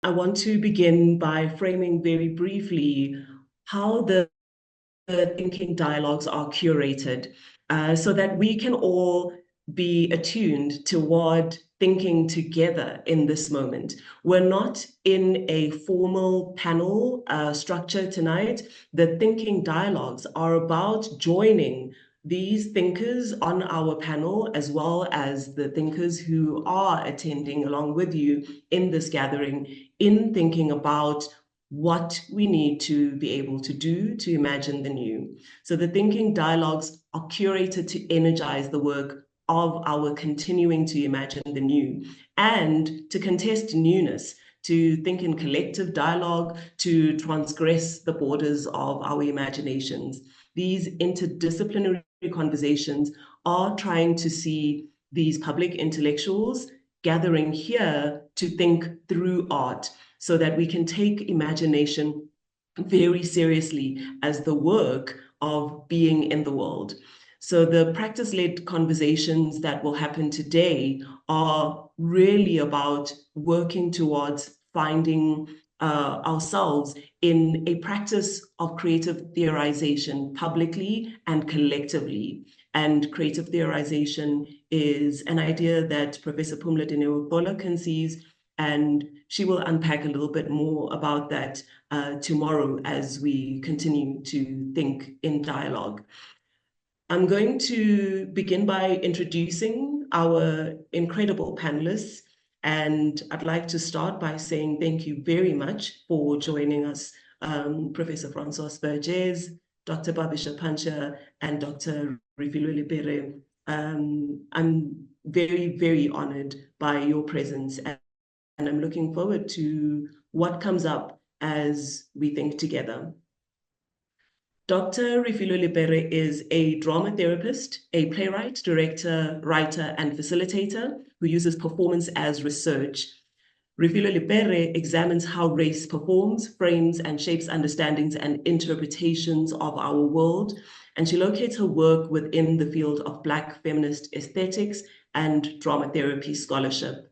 I want to begin by framing very briefly how the thinking dialogues are curated so that we can all be attuned toward thinking together in this moment. We're not in a formal panel structure tonight. The thinking dialogues are about joining these thinkers on our panel, as well as the thinkers who are attending along with you in this gathering, in thinking about what we need to be able to do to imagine the new. So the thinking dialogues are curated to energize the work of our continuing to imagine the new and to contest newness, to think in collective dialogue, to transgress the borders of our imaginations. These interdisciplinary conversations are trying to see these public intellectuals gathering here to think through art, so that we can take imagination very seriously as the work of being in the world. So the practice-led conversations that will happen today are really about working towards finding ourselves in a practice of creative theorization publicly and collectively. And creative theorization is an idea that Professor Pumla Dineo conceives, and she will unpack a little bit more about that tomorrow as we continue to think in dialogue. I'm going to begin by introducing our incredible panelists, and I'd like to start by saying thank you very much for joining us, Professor Françoise Vergès, Dr. Bhavisha Panchia, and Dr. Refiloe Lepere. I'm very, very honored by your presence, and I'm looking forward to what comes up as we think together. Dr. Refiloe Lepere is a drama therapist, a playwright, director, writer, and facilitator who uses performance as research. Refiloe Lepere examines how race performs, frames, and shapes understandings and interpretations of our world, and she locates her work within the field of Black feminist aesthetics and drama therapy scholarship.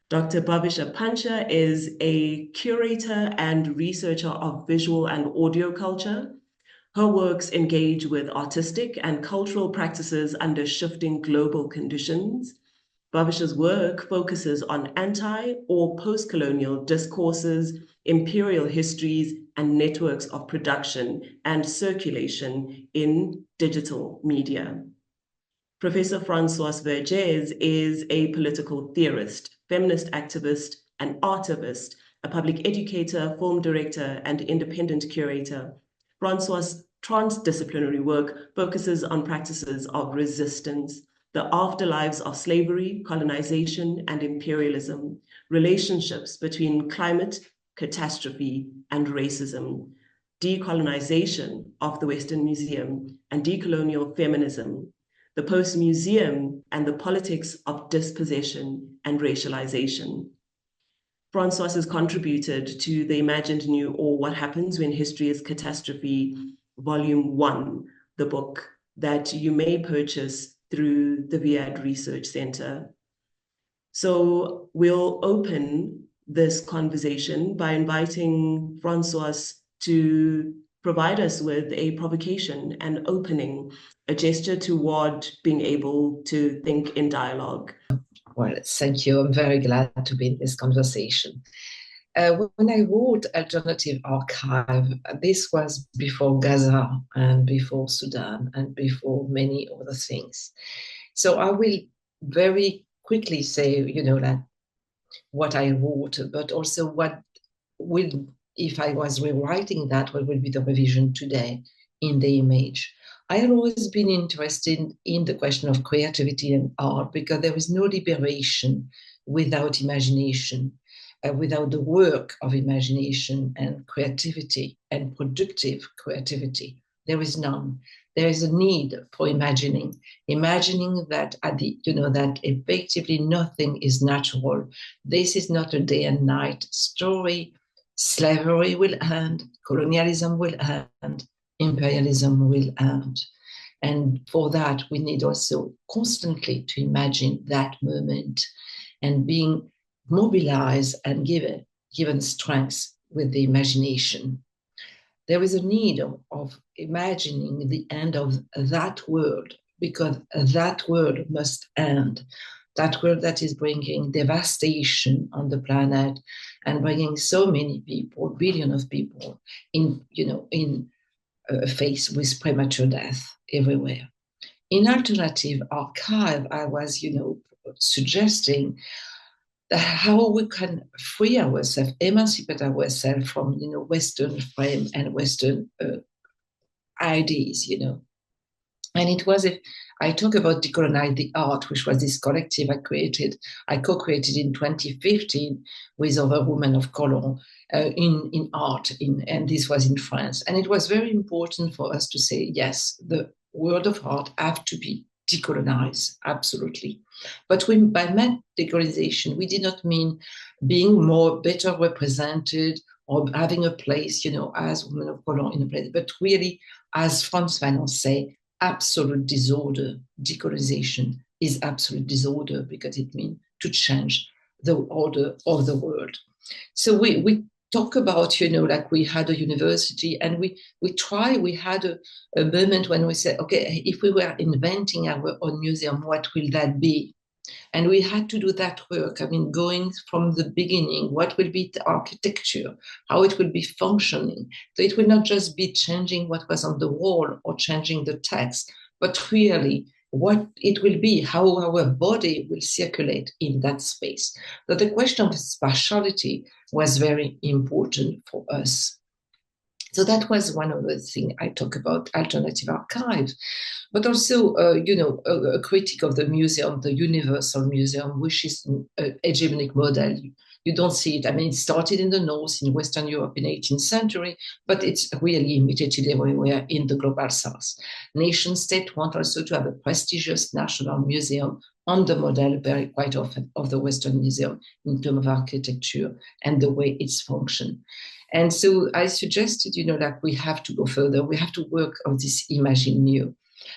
Dr. Bhavisha Panchia is a curator and researcher of visual and audio culture. Her works engage with artistic and cultural practices under shifting global conditions. Bhavisha's work focuses on anti- or post-colonial discourses, imperial histories, and networks of production and circulation in digital media. Professor Françoise Vergès is a political theorist, feminist activist, and artivist, a public educator, film director, and independent curator. Françoise's transdisciplinary work focuses on practices of resistance, the afterlives of slavery, colonization, and imperialism, relationships between climate, catastrophe, and racism, decolonization of the Western Museum, and decolonial feminism, the post-museum, and the politics of dispossession and racialization. Françoise has contributed to the Imagined New, or What Happens When History is Catastrophe, Volume 1, the book that you may purchase through the VIAD Research Center. So we'll open this conversation by inviting Françoise to provide us with a provocation, an opening, a gesture toward being able to think in dialogue. Well, thank you. I'm very glad to be in this conversation. When I wrote Alternative Archive, this was before Gaza and before Sudan and before many other things. So I will very quickly say, that what I wrote, but also what will, if I was rewriting that, what will be the revision today in the image. I have always been interested in the question of creativity and art, because there is no liberation without imagination, without the work of imagination and creativity and productive creativity. There is none. There is a need for imagining that that effectively nothing is natural. This is not a day and night story. Slavery will end, colonialism will end, imperialism will end. And for that, we need also constantly to imagine that moment and being mobilized and give given strength with the imagination. There is a need of imagining the end of that world, because that world must end. That world that is bringing devastation on the planet and bringing so many people, billions of people, in face with premature death everywhere. In alternative archive, I was, suggesting how we can free ourselves, emancipate ourselves from, Western frame and Western ideas, And it was, if I talk about Decolonize the Art, which was this collective I co-created in 2015 with other women of color in art, and this was in France. And it was very important for us to say, yes, the world of art have to be decolonized, absolutely. But by decolonization, we did not mean being better represented or having a place, as women of color in a place, but really, as Françoise say, absolute disorder. Decolonization is absolute disorder because it means to change the order of the world. So we talk about, like we had a university and we had a moment when we said, okay, if we were inventing our own museum, what will that be? And we had to do that work. I mean, going from the beginning, what will be the architecture, how it will be functioning. So it will not just be changing what was on the wall or changing the text, but really what it will be, how our body will circulate in that space. So the question of spatiality was very important for us. So that was one of the things I talk about, alternative archive, but also, a critique of the museum, the Universal Museum, which is an hegemonic model. You don't see it. I mean, it started in the North, in Western Europe in the 18th century, but it's really imitated everywhere in the global South. Nation state want also to have a prestigious national museum on the model very quite often of the Western Museum in terms of architecture and the way it's functioned. And so I suggested, that we have to go further. We have to work on this Imagine New.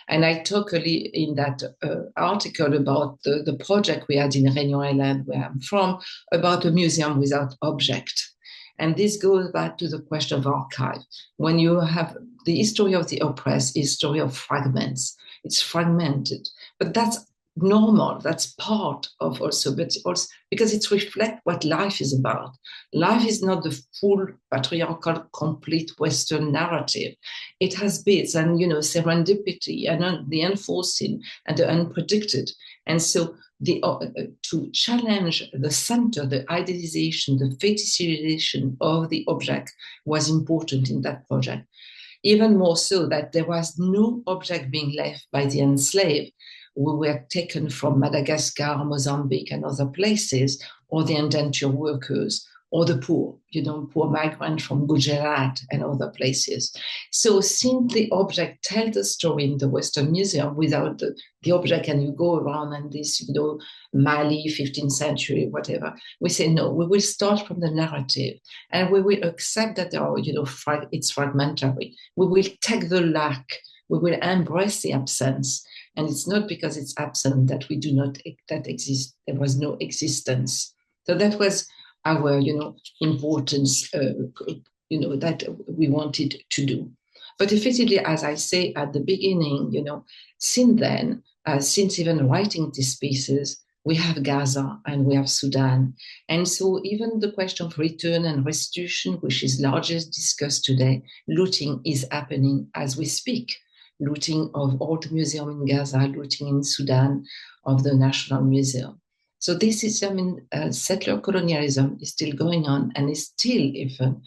And I talk in that article about the project we had in Réunion Island, where I'm from, about a museum without object. And this goes back to the question of archive. When you have the history of the oppressed, history of fragments, it's fragmented. But that's normal, that's part of also, but also because it reflects what life is about. Life is not the full patriarchal, complete Western narrative. It has bits and, serendipity and the unforeseen and the unpredicted. And so to challenge the center, the idealization, the fetishization of the object was important in that project. Even more so that there was no object being left by the enslaved who were taken from Madagascar, Mozambique, and other places, or the indentured workers, or the poor, poor migrants from Gujarat and other places. So since the object tells the story in the Western Museum without the object, and you go around and this, Mali, 15th century, whatever, we say, no, we will start from the narrative and we will accept that there are, it's fragmentary. We will take the lack, we will embrace the absence. And it's not because it's absent that we do not, that exist, there was no existence. So that was our, importance, that we wanted to do. But effectively, as I say at the beginning, since then, since even writing these pieces, we have Gaza and we have Sudan. And so even the question of return and restitution, which is largely discussed today, looting is happening as we speak. Looting of old museum in Gaza, looting in Sudan of the National Museum. So this is, settler colonialism is still going on and is still even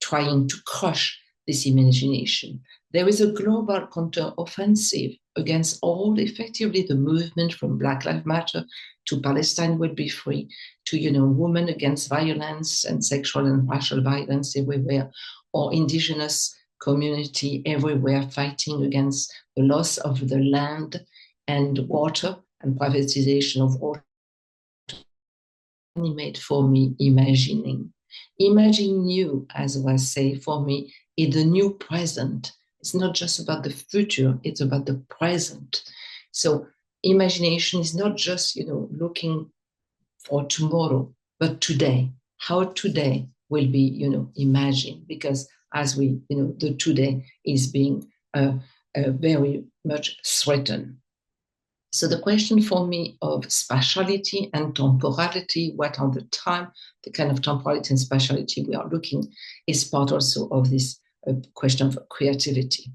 trying to crush this imagination. There is a global counter-offensive against all, effectively, the movement from Black Lives Matter to Palestine will be free, to, women against violence and sexual and racial violence everywhere, or indigenous community everywhere fighting against the loss of the land and water and privatization of water. Animate for me imagining. Imagine New, as was said for me, is the new present. It's not just about the future, it's about the present. So imagination is not just, looking for tomorrow, but today. how today will be, imagined, because as we, the today is being very much threatened. So the question for me of spatiality and temporality, what are the kind of temporality and spatiality we are looking, is part also of this question of creativity.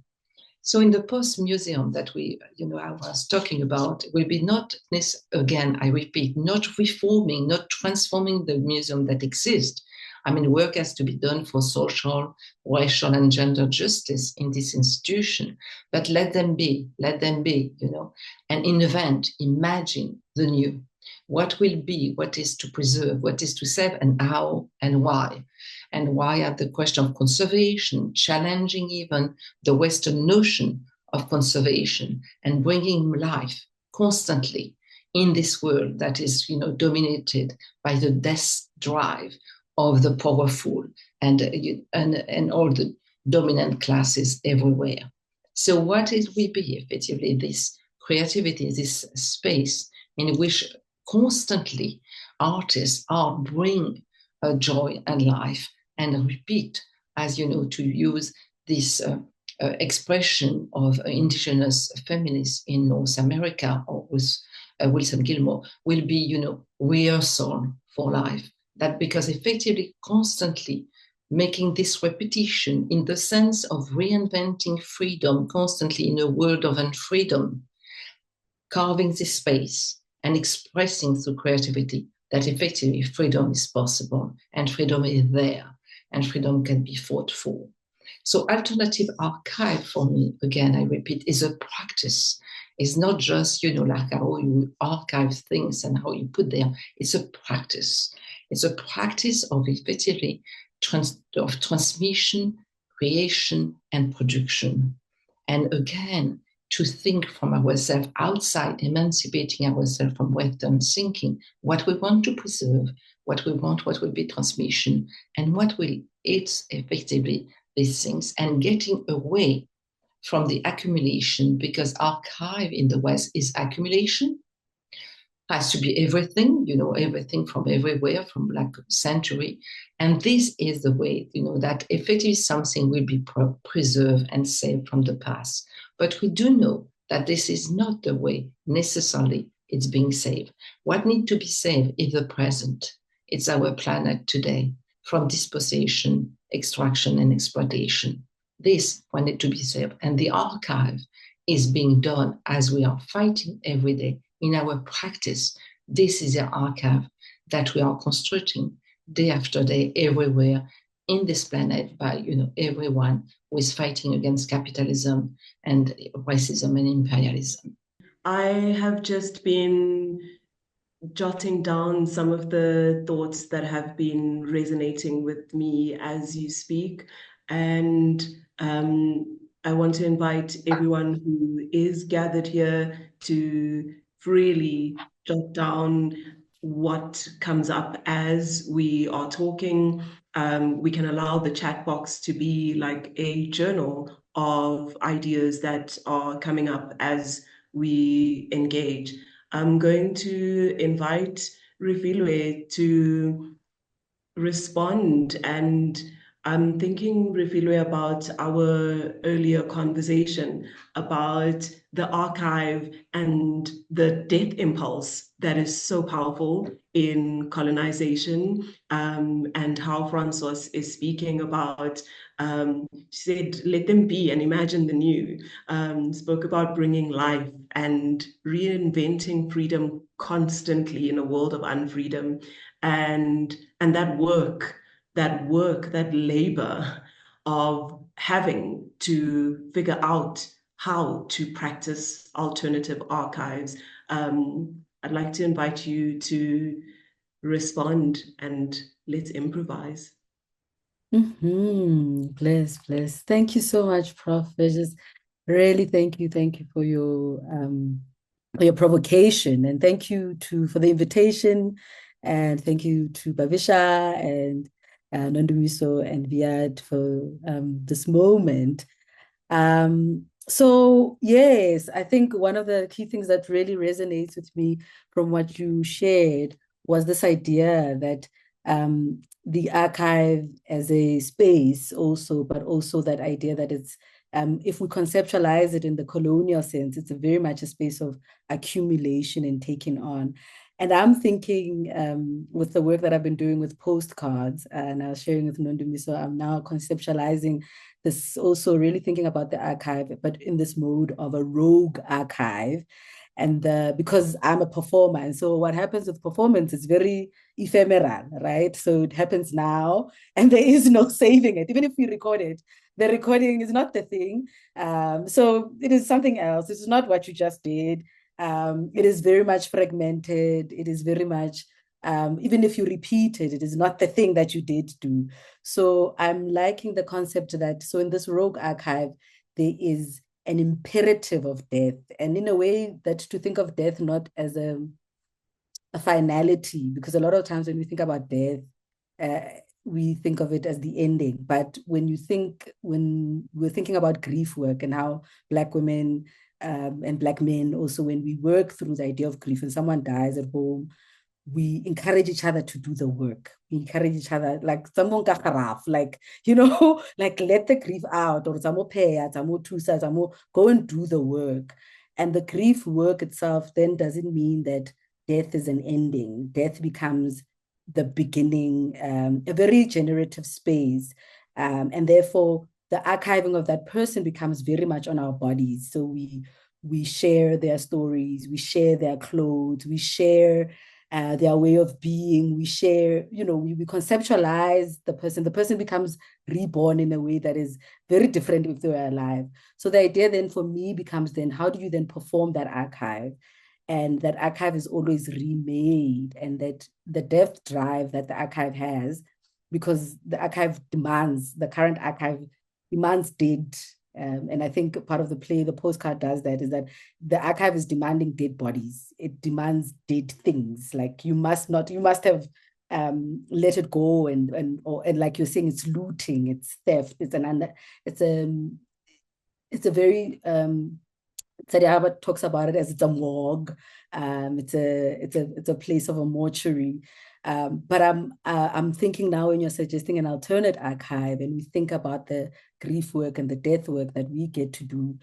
So in the post-museum that I was talking about, will be not this, again, I repeat, not reforming, not transforming the museum that exists. I mean, work has to be done for social, racial, and gender justice in this institution, but let them be, and invent, imagine the new. What will be, what is to preserve, what is to save, and how and why. And why are the question of conservation, challenging even the Western notion of conservation and bringing life constantly in this world that is, dominated by the death drive of the powerful and all the dominant classes everywhere. So what will be effectively this creativity, this space in which constantly artists are bring joy and life and repeat, as to use this expression of indigenous feminists in North America, or with Wilson Gilmore, will be, rehearsal for life. That because effectively constantly making this repetition in the sense of reinventing freedom constantly in a world of unfreedom, carving this space and expressing through creativity that effectively freedom is possible and freedom is there and freedom can be fought for. So alternative archive for me, again, I repeat, is a practice. It's not just, like how you archive things and how you put them. It's a practice. It's a practice of effectively of transmission, creation, and production. And again, to think from ourselves outside, emancipating ourselves from Western thinking, what we want to preserve, what we want, what will be transmission, and what will it's effectively these things, and getting away from the accumulation, because archive in the West is accumulation, has to be everything, everything from everywhere, from like a century. And this is the way, that effectively something will be preserved and saved from the past. But we do know that this is not the way necessarily it's being saved. What needs to be saved is the present. It's our planet today, from dispossession, extraction, and exploitation. This wanted to be saved. And the archive is being done as we are fighting every day in our practice. This is the archive that we are constructing day after day everywhere in this planet by everyone who is fighting against capitalism and racism and imperialism. I have just been jotting down some of the thoughts that have been resonating with me as you speak. And I want to invite everyone who is gathered here to really jot down what comes up as we are talking. We can allow the chat box to be like a journal of ideas that are coming up as we engage. I'm going to invite Refiloe to respond. And I'm thinking, Refiloe, about our earlier conversation about the archive and the death impulse that is so powerful in colonization, and how Françoise is speaking about, she said, let them be and imagine the new, spoke about bringing life and reinventing freedom constantly in a world of unfreedom. And that labor of having to figure out how to practice alternative archives. I'd like to invite you to respond, and let's improvise. Bless, bless. Thank you so much, Prof. Vergès. Really, thank you for your provocation, and thank you for the invitation, and thank you to Bhavisha and Nondumiso and Viad for this moment. So yes, I think one of the key things that really resonates with me from what you shared was this idea that the archive as a space also, but also that idea that it's, if we conceptualize it in the colonial sense, it's very much a space of accumulation and taking on. And I'm thinking with the work that I've been doing with postcards, and I was sharing with Nondumiso, I'm now conceptualizing this, also really thinking about the archive, but in this mode of a rogue archive. And because I'm a performer, and so what happens with performance is very ephemeral, right? So it happens now, and there is no saving it. Even if we record it, the recording is not the thing. So it is something else. It's not what you just did. It is very much fragmented. It is very much, even if you repeat it, it is not the thing that you did do. So I'm liking the concept that, so in this rogue archive, there is an imperative of death. And in a way that to think of death not as a finality, because a lot of times when we think about death, we think of it as the ending. But when we're thinking about grief work and how Black women and Black men also, when we work through the idea of grief and someone dies at home, we encourage each other to do the work. We encourage each other, like someone like, like let the grief out, or go and do the work. And the grief work itself then doesn't mean that death is an ending. Death becomes the beginning, a very generative space. And therefore, the archiving of that person becomes very much on our bodies. So we share their stories, we share their clothes, we share their way of being, we share, we conceptualize the person becomes reborn in a way that is very different if they were alive. So the idea then for me becomes then, how do you then perform that archive? And that archive is always remade, and that the death drive that the archive has, because the current archive demands dead. And I think part of the play, the postcard does that, is that the archive is demanding dead bodies. It demands dead things. Like you must have let it go, and like you're saying, it's looting, it's theft, it's a very Sadiaba talks about it as it's a morgue. It's a place of a mortuary. But I'm thinking now, when you're suggesting an alternate archive, and we think about the grief work and the death work that we get to do,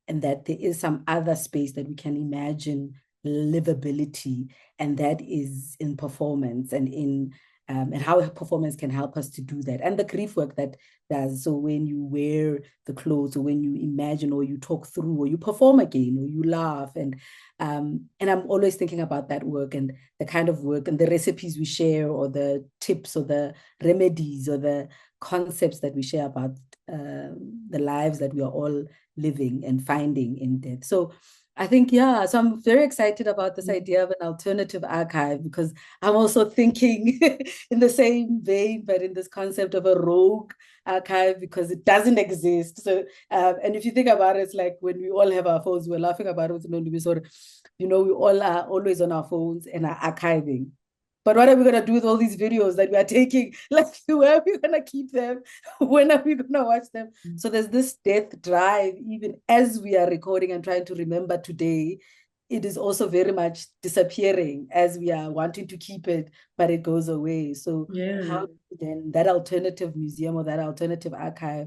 and that there is some other space that we can imagine livability, and that is in performance and in and how performance can help us to do that, and the grief work that does. So when you wear the clothes, or when you imagine, or you talk through, or you perform again, or you laugh, and I'm always thinking about that work, and the kind of work and the recipes we share, or the tips, or the remedies, or the concepts that we share about the lives that we are all living and finding in death. So I think, yeah, so I'm very excited about this idea of an alternative archive, because I'm also thinking in the same vein, but in this concept of a rogue archive, because it doesn't exist. So, and if you think about it, it's like when we all have our phones, we're laughing about it with Nondumiso, we all are always on our phones and are archiving. But what are we going to do with all these videos that we are taking? Like, where are we going to keep them? When are we going to watch them? So there's this death drive, even as we are recording and trying to remember today. It is also very much disappearing as we are wanting to keep it, but it goes away. So how then that alternative museum, or that alternative archive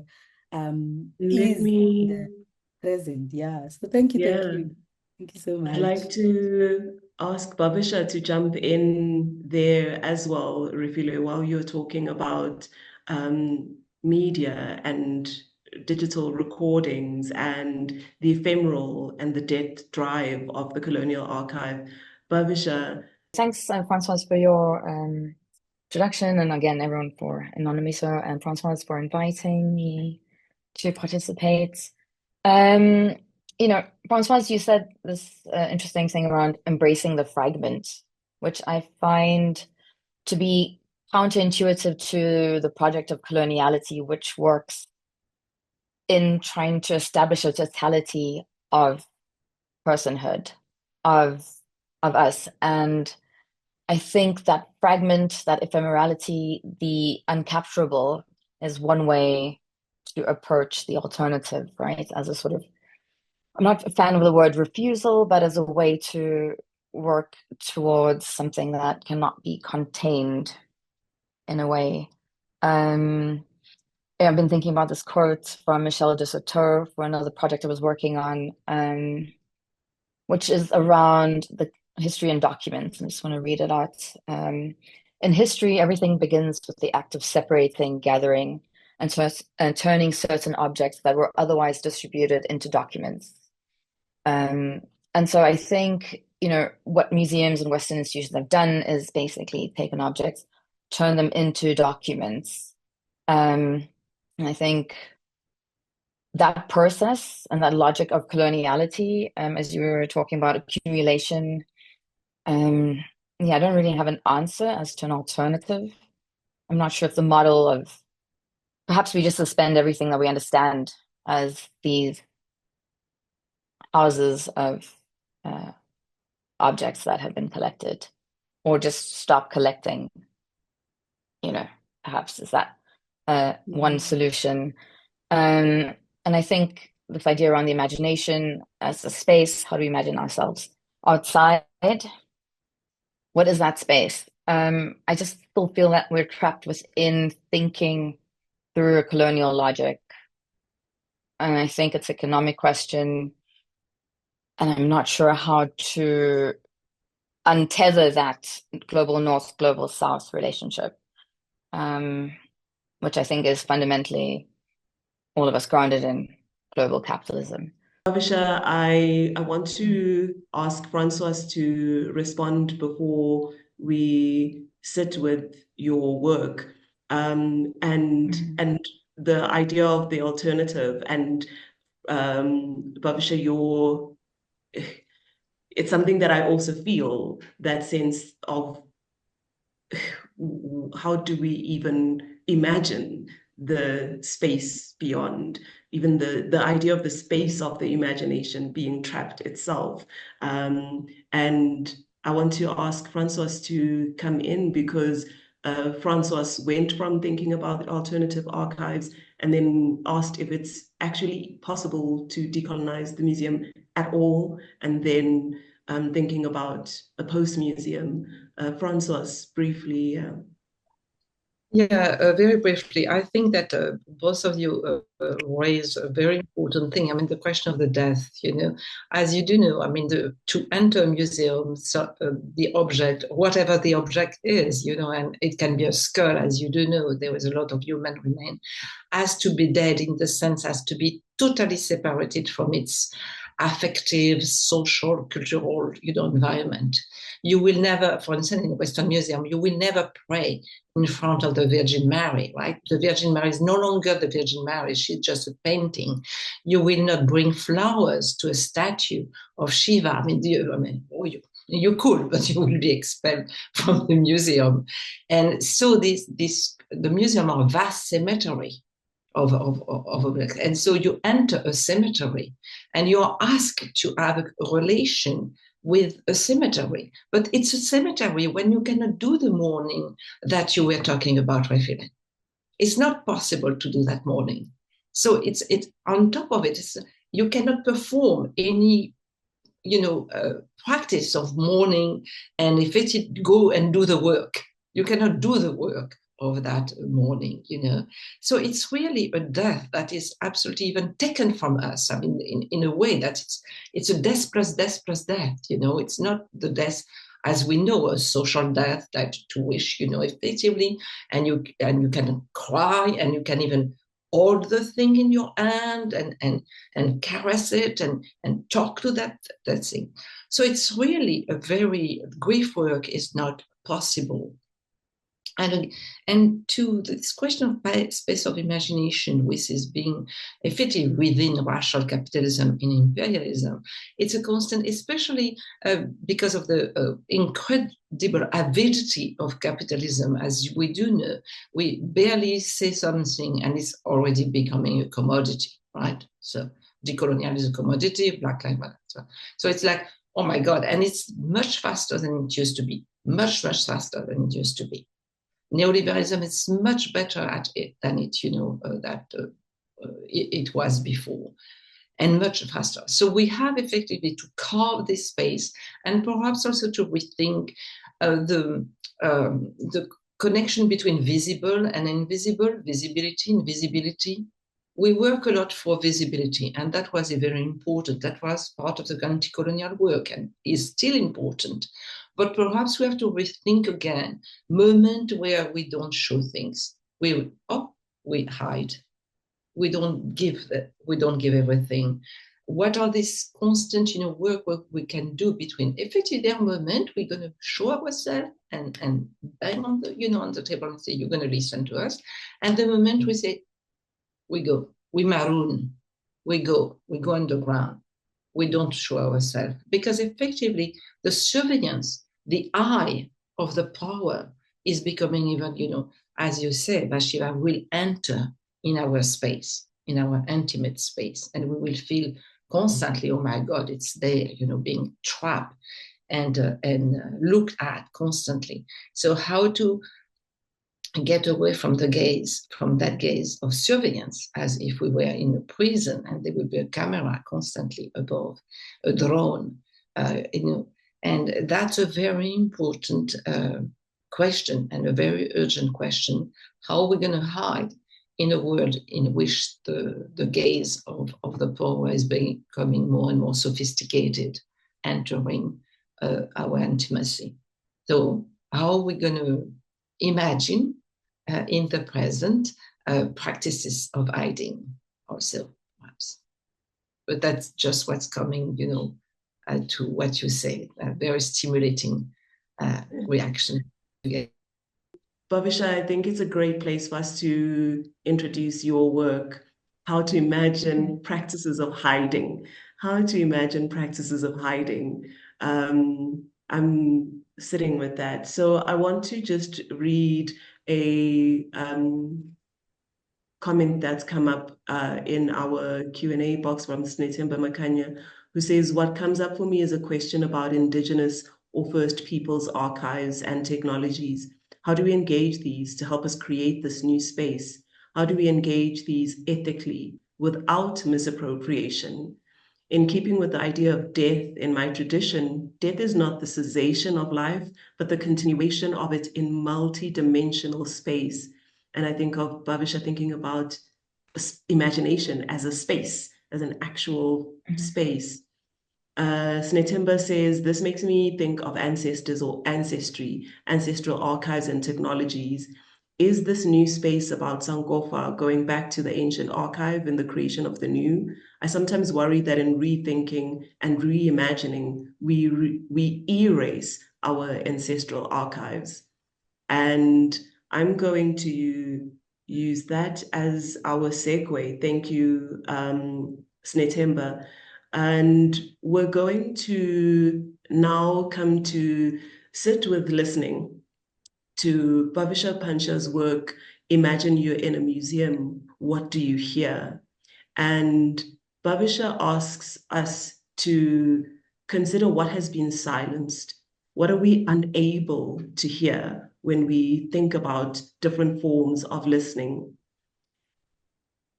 is the present? Yeah. So thank you. Thank you so much. I'd like to ask Bhavisha to jump in there as well, Refiloe, while you're talking about media and digital recordings and the ephemeral and the death drive of the colonial archive. Bhavisha. Thanks, Françoise, for your introduction, and again, everyone, for Nondumiso and Françoise for inviting me to participate. Françoise, you said this interesting thing around embracing the fragment, which I find to be counterintuitive to the project of coloniality, which works in trying to establish a totality of personhood, of us. And I think that fragment, that ephemerality, the uncapturable, is one way to approach the alternative, right? As a sort of, I'm not a fan of the word refusal, but as a way to work towards something that cannot be contained in a way. I've been thinking about this quote from Michel de Sauteur for another project I was working on, which is around the history and documents. I just want to read it out. In history, everything begins with the act of separating, gathering, and turning certain objects that were otherwise distributed into documents. And so I think, what museums and Western institutions have done is basically taken objects, turn them into documents. And I think that process and that logic of coloniality, as you were talking about accumulation, I don't really have an answer as to an alternative. I'm not sure if the model of perhaps we just suspend everything that we understand as these houses of objects that have been collected, or just stop collecting, perhaps is that one solution. And I think this idea around the imagination as a space, how do we imagine ourselves outside? What is that space? I just still feel that we're trapped within thinking through a colonial logic. And I think it's an economic question. And I'm not sure how to untether that global north, global south relationship, which I think is fundamentally all of us grounded in global capitalism. Bhavisha, I want to ask Françoise to respond before we sit with your work, and the idea of the alternative. And Bhavisha, it's something that I also feel, that sense of how do we even imagine the space beyond, even the idea of the space of the imagination being trapped itself. And I want to ask Françoise to come in, because Françoise went from thinking about alternative archives and then asked if it's actually possible to decolonize the museum at all, and then thinking about a post-museum. Françoise, briefly. Very briefly, I think that both of you raise a very important thing. I mean, the question of the death, as you do know, I mean, to enter a museum, the object, whatever the object is, and it can be a skull, as you do know, there was a lot of human remains, has to be dead, in the sense has to be totally separated from its affective, social, cultural, environment. You will never, for instance, in a Western museum, you will never pray in front of the Virgin Mary, right? The Virgin Mary is no longer the Virgin Mary. She's just a painting. You will not bring flowers to a statue of Shiva. You could, but you will be expelled from the museum. And so the museum are a vast cemetery of objects. And so you enter a cemetery and you are asked to have a relation with a cemetery. But it's a cemetery when you cannot do the mourning that you were talking about, Refiloe. It's not possible to do that mourning. So it's on top of it, you cannot perform any practice of mourning, and if it go and do the work, you cannot do the work of that mourning, So it's really a death that is absolutely even taken from us. I mean, in a way that it's a death plus death plus death, It's not the death as we know, a social death, that to wish, effectively, and you can cry, and you can even hold the thing in your hand and caress it and talk to that thing. So it's really a very, grief work is not possible. And to this question of space of imagination, which is being effective within racial capitalism and imperialism, it's a constant, especially because of the incredible avidity of capitalism. As we do know, we barely say something and it's already becoming a commodity, right? So decolonialism is a commodity, Black Lives Matter. So it's like, oh my God, and it's much faster than it used to be, much, much faster than it used to be. Neoliberalism is much better at it than it was before, and much faster. So we have effectively to carve this space, and perhaps also to rethink the connection between visible and invisible, visibility, invisibility. We work a lot for visibility, and that was very important. That was part of the anti-colonial work and is still important. But perhaps we have to rethink again, moment where we don't show things. We hide. We don't give everything. What are these constant, work we can do between effectively their moment we're going to show ourselves and bang on the, on the table and say, you're going to listen to us. And the moment we say, we go, we maroon, we go underground. We don't show ourselves because effectively the surveillance, the eye of the power is becoming even, as you say, Bhavisha will enter in our space, in our intimate space, and we will feel constantly, oh my God, it's there, being trapped and looked at constantly. So how to get away from that gaze of surveillance, as if we were in a prison and there would be a camera constantly above, a drone, and that's a very important question and a very urgent question. How are we going to hide in a world in which the gaze of the power is becoming more and more sophisticated, entering our intimacy? So how are we going to imagine in the present practices of hiding ourselves, perhaps? But that's just what's coming, to what you say, a very stimulating reaction. Bhavisha, I think it's a great place for us to introduce your work, how to imagine practices of hiding, I'm sitting with that. So I want to just read a comment that's come up in our Q&A box from Snetemba Makanya, who says, what comes up for me is a question about Indigenous or First Peoples archives and technologies. How do we engage these to help us create this new space? How do we engage these ethically without misappropriation? In keeping with the idea of death in my tradition, death is not the cessation of life, but the continuation of it in multi-dimensional space. And I think of Bhavisha thinking about imagination as a space, as an actual space. Snetemba says, this makes me think of ancestors or ancestry, ancestral archives and technologies. Is this new space about Sankofa going back to the ancient archive and the creation of the new? I sometimes worry that in rethinking and reimagining, we erase our ancestral archives. And I'm going to use that as our segue. Thank you, Snetemba. And we're going to now come to sit with listening to Bhavisha Panchia's work, Imagine You're in a Museum, What Do You Hear? And Bhavisha asks us to consider what has been silenced. What are we unable to hear when we think about different forms of listening?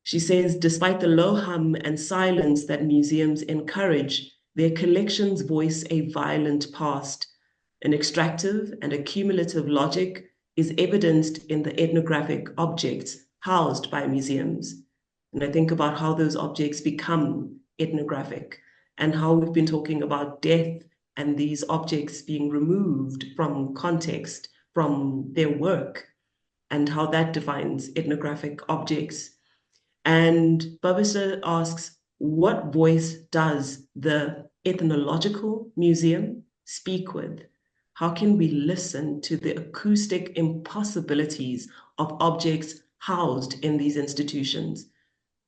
She says, despite the low hum and silence that museums encourage, their collections voice a violent past. An extractive and accumulative logic is evidenced in the ethnographic objects housed by museums. And I think about how those objects become ethnographic and how we've been talking about death and these objects being removed from context, from their work, and how that defines ethnographic objects. And Bhavisha asks, what voice does the ethnological museum speak with? How can we listen to the acoustic impossibilities of objects housed in these institutions?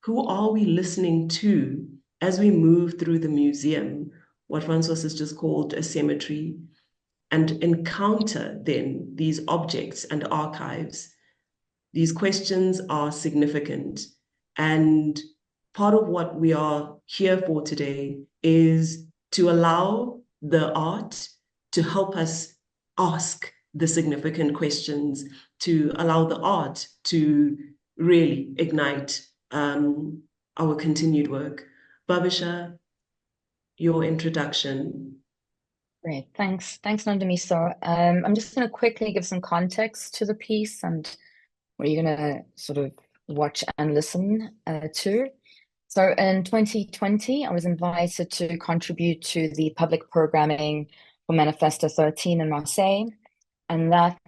Who are we listening to as we move through the museum, what Françoise has just called a cemetery, and encounter then these objects and archives? These questions are significant. And part of what we are here for today is to allow the art to help us ask the significant questions, to allow the art to really ignite our continued work. Bhavisha, your introduction. Great, thanks. Thanks, Nondumiso. I'm just going to quickly give some context to the piece and what you're going to sort of watch and listen to. So in 2020, I was invited to contribute to the public programming for Manifesto 13 in Marseille. And that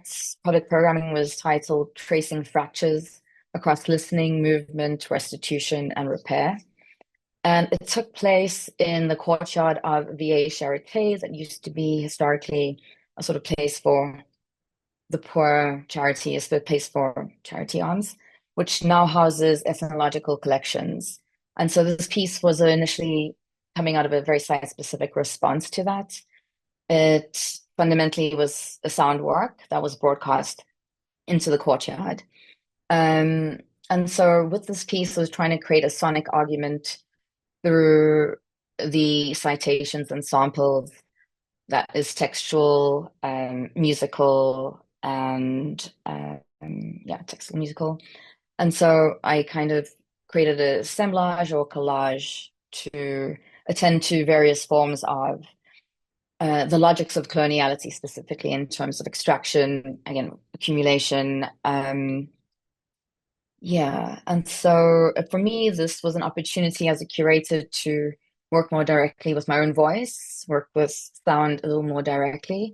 public programming was titled Tracing Fractures Across Listening, Movement, Restitution, and Repair. And it took place in the courtyard of VA Charité that used to be historically a sort of place for the poor charity, a place for charity arms, which now houses ethnological collections. And so this piece was initially coming out of a very site-specific response to that. It fundamentally was a sound work that was broadcast into the courtyard. And so with this piece, I was trying to create a sonic argument through the citations and samples that is textual, musical, and textual, musical. And so I kind of created a assemblage or collage to attend to various forms of the logics of coloniality, specifically in terms of extraction, again, accumulation. And so for me, this was an opportunity as a curator to work more directly with my own voice, work with sound a little more directly,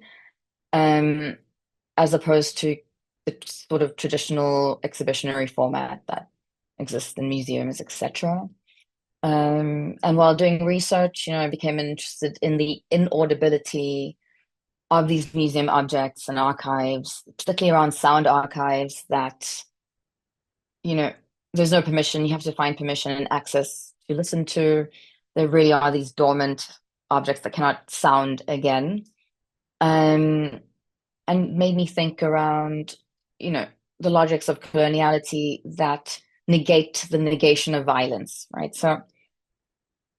as opposed to the sort of traditional exhibitionary format that exists in museums, etc. And while doing research, I became interested in the inaudibility of these museum objects and archives, particularly around sound archives that, there's no permission. You have to find permission and access to listen to. There really are these dormant objects that cannot sound again. And made me think around, the logics of coloniality that negate the negation of violence, right? So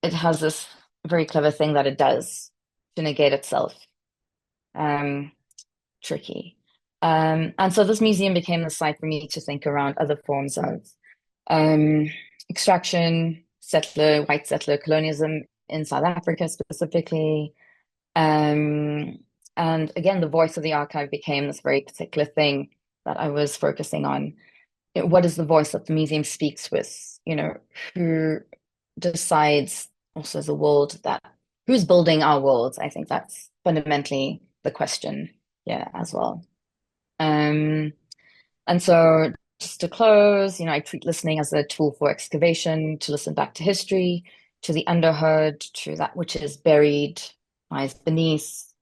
it has this very clever thing that it does to negate itself. Tricky. And so this museum became the site for me to think around other forms of extraction, white settler colonialism in South Africa specifically. And again, the voice of the archive became this very particular thing that I was focusing on. What is the voice that the museum speaks with? Who decides also the world who's building our worlds? I think that's fundamentally the question as well. And so just to close, I treat listening as a tool for excavation, to listen back to history, to the underheard, to that which is buried, lies beneath,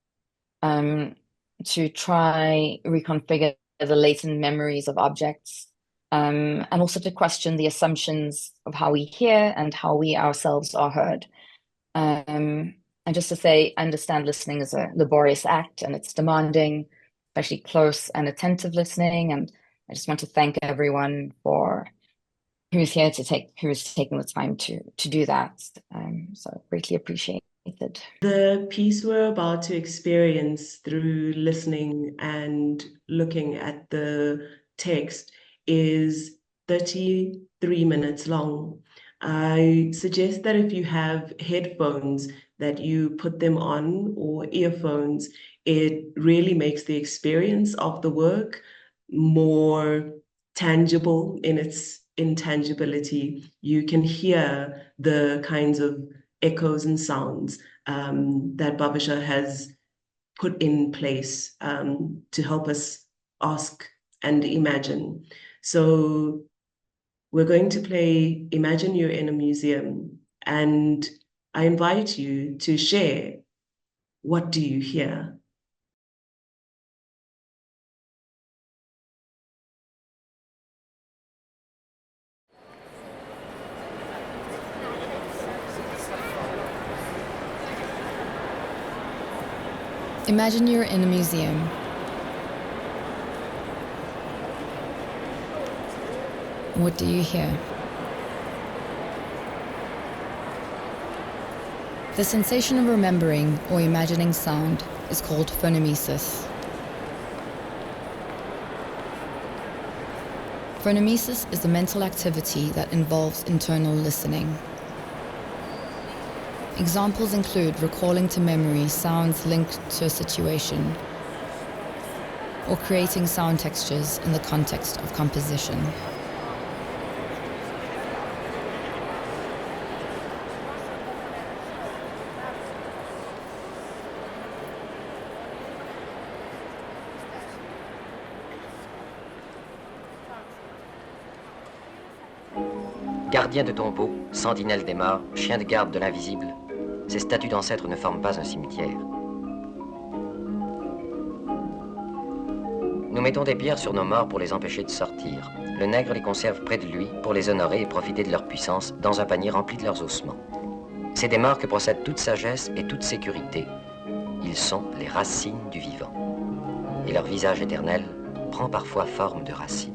to try reconfigure the latent memories of objects, and also to question the assumptions of how we hear and how we ourselves are heard. And just to say, I understand listening is a laborious act and it's demanding, especially close and attentive listening. And I just want to thank everyone who's taking the time to do that. So greatly appreciated. The piece we're about to experience through listening and looking at the text is 33 minutes long. I suggest that if you have headphones, that you put them on, or earphones. It really makes the experience of the work more tangible in its intangibility. You can hear the kinds of echoes and sounds that Bhavisha has put in place to help us ask and imagine. So we're going to play Imagine You're in a Museum, and I invite you to share. What do you hear? Imagine you're in a museum. What do you hear? The sensation of remembering or imagining sound is called phonemesis. Phonemesis is a mental activity that involves internal listening. Examples include recalling to memory sounds linked to a situation, or creating sound textures in the context of composition. Gardien de tombeau, sentinelle des morts, chien de garde de l'invisible, ces statues d'ancêtres ne forment pas un cimetière. Nous mettons des pierres sur nos morts pour les empêcher de sortir. Le nègre les conserve près de lui pour les honorer et profiter de leur puissance dans un panier rempli de leurs ossements. C'est des morts que procède toute sagesse et toute sécurité. Ils sont les racines du vivant. Et leur visage éternel prend parfois forme de racines.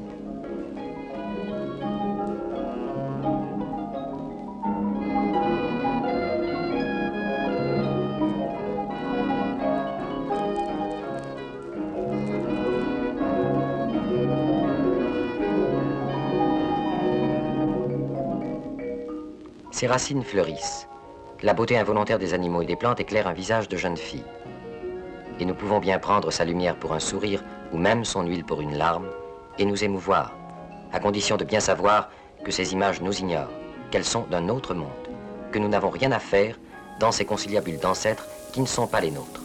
Ces racines fleurissent. La beauté involontaire des animaux et des plantes éclaire un visage de jeune fille. Et nous pouvons bien prendre sa lumière pour un sourire ou même son huile pour une larme et nous émouvoir, à condition de bien savoir que ces images nous ignorent, qu'elles sont d'un autre monde, que nous n'avons rien à faire dans ces conciliabules d'ancêtres qui ne sont pas les nôtres.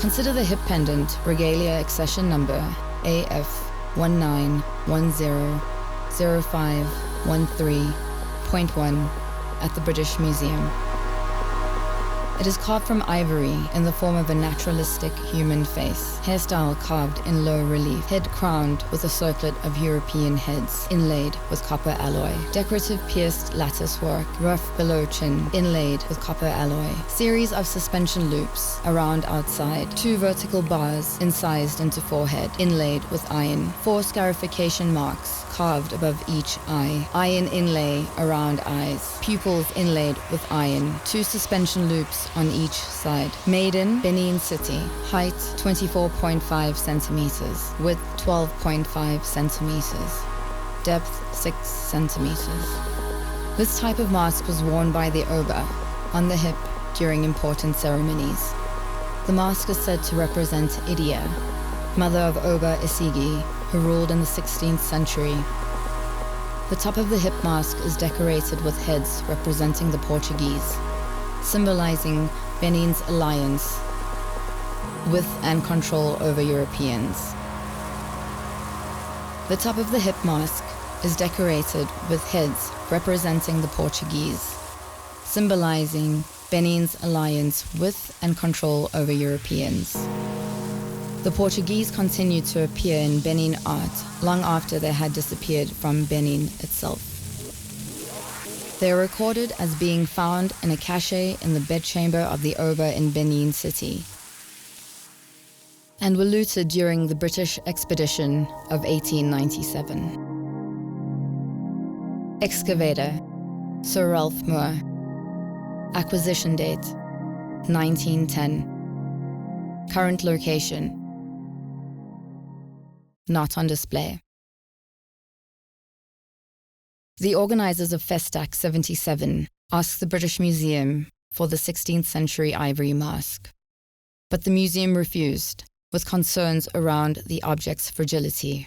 Consider the hip pendant regalia accession number AF19100513.1 at the British Museum. It is carved from ivory in the form of a naturalistic human face, hairstyle carved in low relief, head crowned with a circlet of European heads inlaid with copper alloy, decorative pierced lattice work, rough below chin, inlaid with copper alloy, series of suspension loops around outside, 2 vertical bars incised into forehead, inlaid with iron, 4 scarification marks carved above each eye, iron inlay around eyes, pupils inlaid with iron, 2 suspension loops on each side. Made in Benin City, height 24.5 centimeters, width 12.5 centimeters, depth 6 centimeters. This type of mask was worn by the Oba on the hip during important ceremonies. The mask is said to represent Idia, mother of Oba Isigi, who ruled in the 16th century. The top of the hip mask is decorated with heads representing the Portuguese, symbolizing Benin's alliance with and control over Europeans. The top of the hip mask is decorated with heads representing the Portuguese, symbolizing Benin's alliance with and control over Europeans. The Portuguese continued to appear in Benin art long after they had disappeared from Benin itself. They are recorded as being found in a cache in the bedchamber of the Oba in Benin City, and were looted during the British expedition of 1897. Excavator, Sir Ralph Moore. Acquisition date, 1910. Current location, not on display. The organizers of Festac 77 asked the British Museum for the 16th century ivory mask, but the museum refused, with concerns around the object's fragility.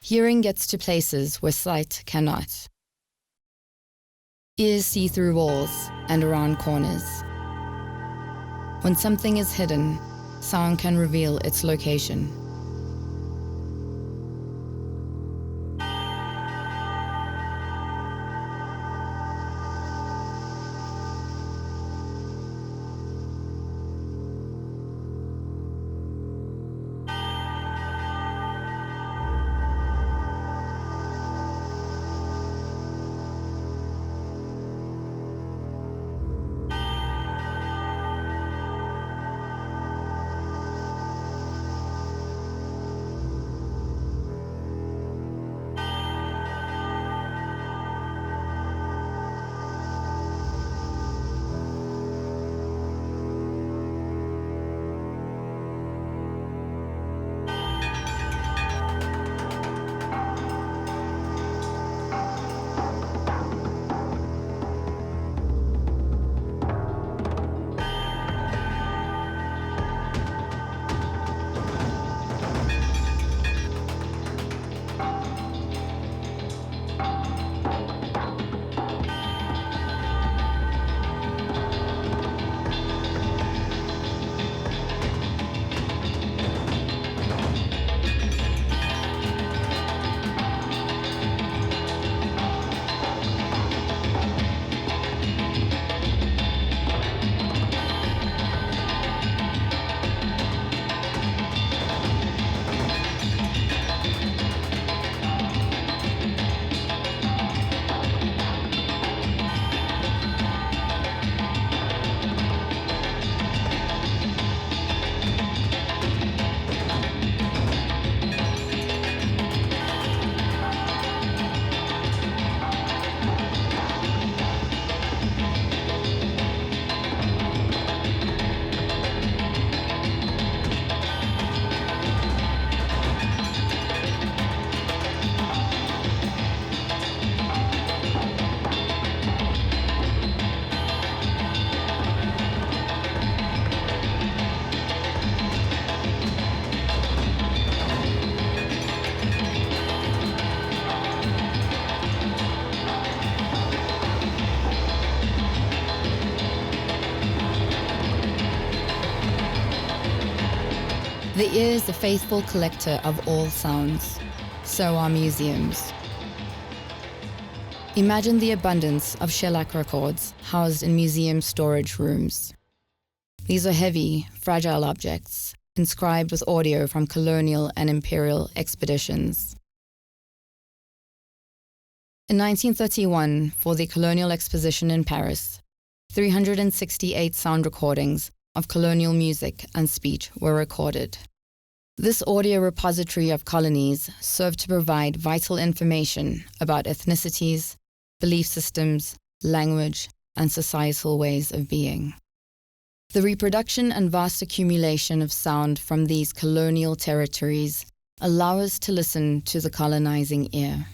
Hearing gets to places where sight cannot. Ears see through walls and around corners. When something is hidden, sound can reveal its location. The ear is the faithful collector of all sounds. So are museums. Imagine the abundance of shellac records housed in museum storage rooms. These are heavy, fragile objects, inscribed with audio from colonial and imperial expeditions. In 1931, for the Colonial Exposition in Paris, 368 sound recordings of colonial music and speech were recorded. This audio repository of colonies served to provide vital information about ethnicities, belief systems, language, and societal ways of being. The reproduction and vast accumulation of sound from these colonial territories allow us to listen to the colonizing ear.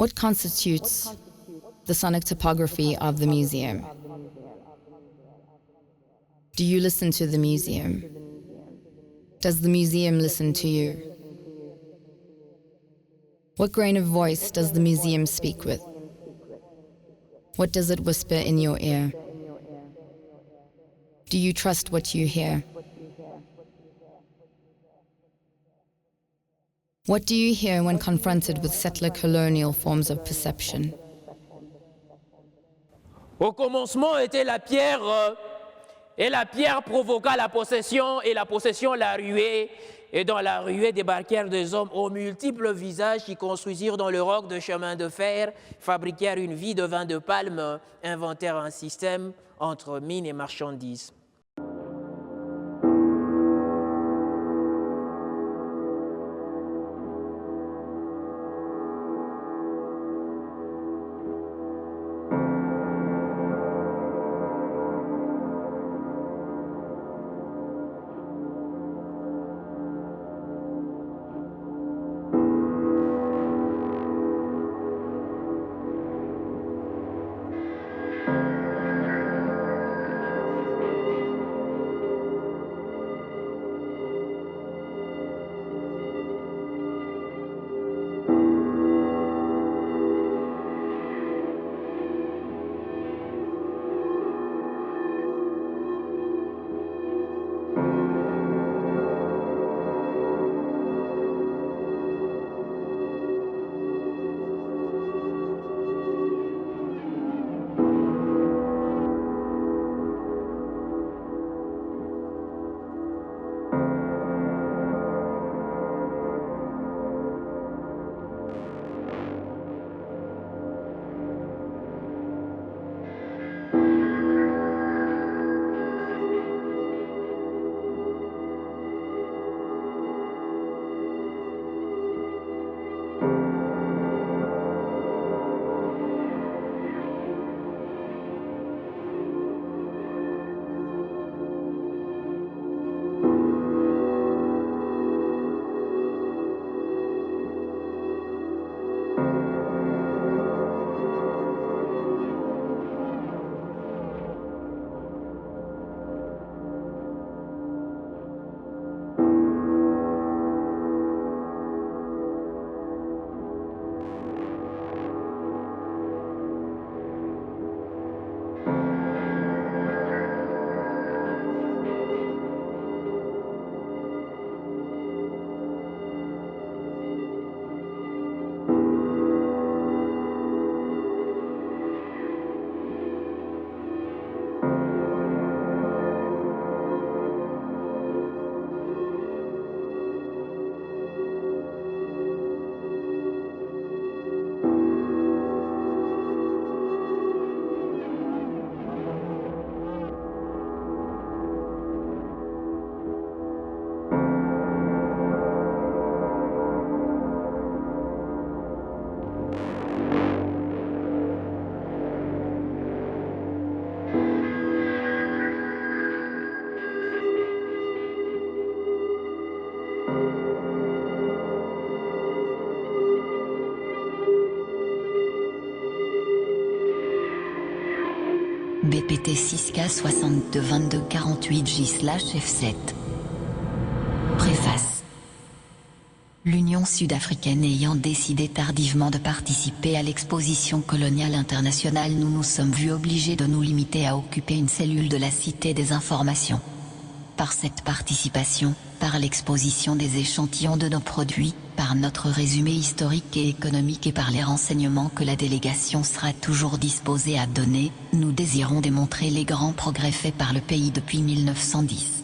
What constitutes the sonic topography of the museum? Do you listen to the museum? Does the museum listen to you? What grain of voice does the museum speak with? What does it whisper in your ear? Do you trust what you hear? What do you hear when confronted with settler colonial forms of perception? Au commencement était la pierre, et la pierre provoqua la possession, et la possession la ruée. Et dans la ruée débarquèrent des hommes aux multiples visages qui construisirent dans le roc de chemin de fer, fabriquèrent une vie de vin de palme, inventèrent un système entre mines et marchandises. BPT 6K622248J/F7. Préface. L'Union sud-africaine ayant décidé tardivement de participer à l'exposition coloniale internationale, nous nous sommes vus obligés de nous limiter à occuper une cellule de la Cité des Informations. Par cette participation, par l'exposition des échantillons de nos produits, par notre résumé historique et économique et par les renseignements que la délégation sera toujours disposée à donner, nous désirons démontrer les grands progrès faits par le pays depuis 1910.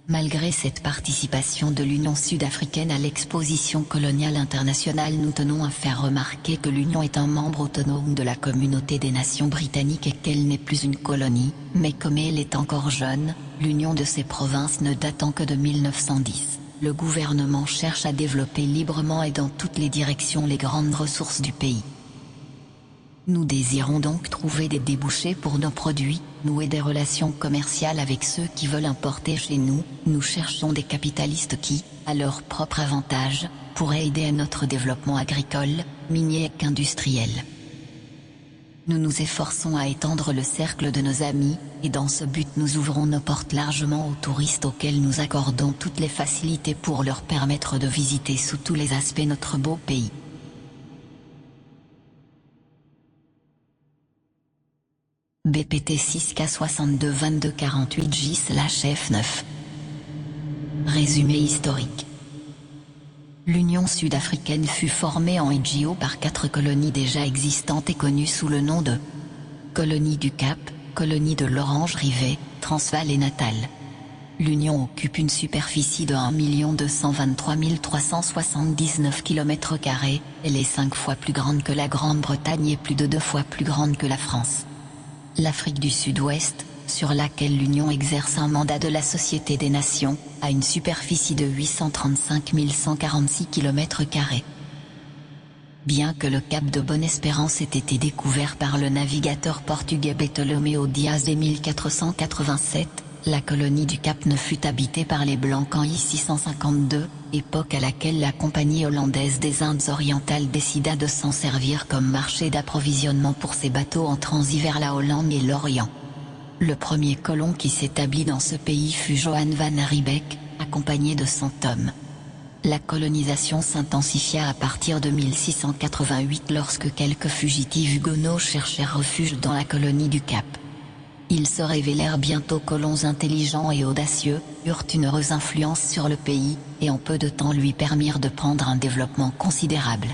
Malgré cette participation de l'Union sud-africaine à l'exposition coloniale internationale, nous tenons à faire remarquer que l'Union est un membre autonome de la communauté des nations britanniques et qu'elle n'est plus une colonie, mais comme elle est encore jeune, l'union de ces provinces ne datant que de 1910. Le gouvernement cherche à développer librement et dans toutes les directions les grandes ressources du pays. Nous désirons donc trouver des débouchés pour nos produits, nouer des relations commerciales avec ceux qui veulent importer chez nous. Nous cherchons des capitalistes qui, à leur propre avantage, pourraient aider à notre développement agricole, minier et industriel. Nous nous efforçons à étendre le cercle de nos amis, et dans ce but nous ouvrons nos portes largement aux touristes auxquels nous accordons toutes les facilités pour leur permettre de visiter sous tous les aspects notre beau pays. BPT 6K622248J/F9. Résumé historique. L'Union sud-africaine fut formée en Gqola par 4 colonies déjà existantes et connues sous le nom de colonie du Cap, colonie de l'Orange-Rivet, Transvaal et Natal. L'Union occupe une superficie de 1 223 379 km². Elle est 5 fois plus grande que la Grande-Bretagne et plus de 2 fois plus grande que la France. L'Afrique du Sud-Ouest, sur laquelle l'Union exerce un mandat de la Société des Nations, a une superficie de 835 146 km². Bien que le cap de Bonne-Espérance ait été découvert par le navigateur portugais Bartolomeu Dias dès 1487, la colonie du Cap ne fut habitée par les Blancs qu'en 1652, époque à laquelle la Compagnie hollandaise des Indes orientales décida de s'en servir comme marché d'approvisionnement pour ses bateaux en transit vers la Hollande et l'Orient. Le premier colon qui s'établit dans ce pays fut Johan van Riebeeck, accompagné de 100 hommes. La colonisation s'intensifia à partir de 1688 lorsque quelques fugitifs huguenots cherchèrent refuge dans la colonie du Cap. Ils se révélèrent bientôt colons intelligents et audacieux, eurent une heureuse influence sur le pays, et en peu de temps lui permirent de prendre un développement considérable.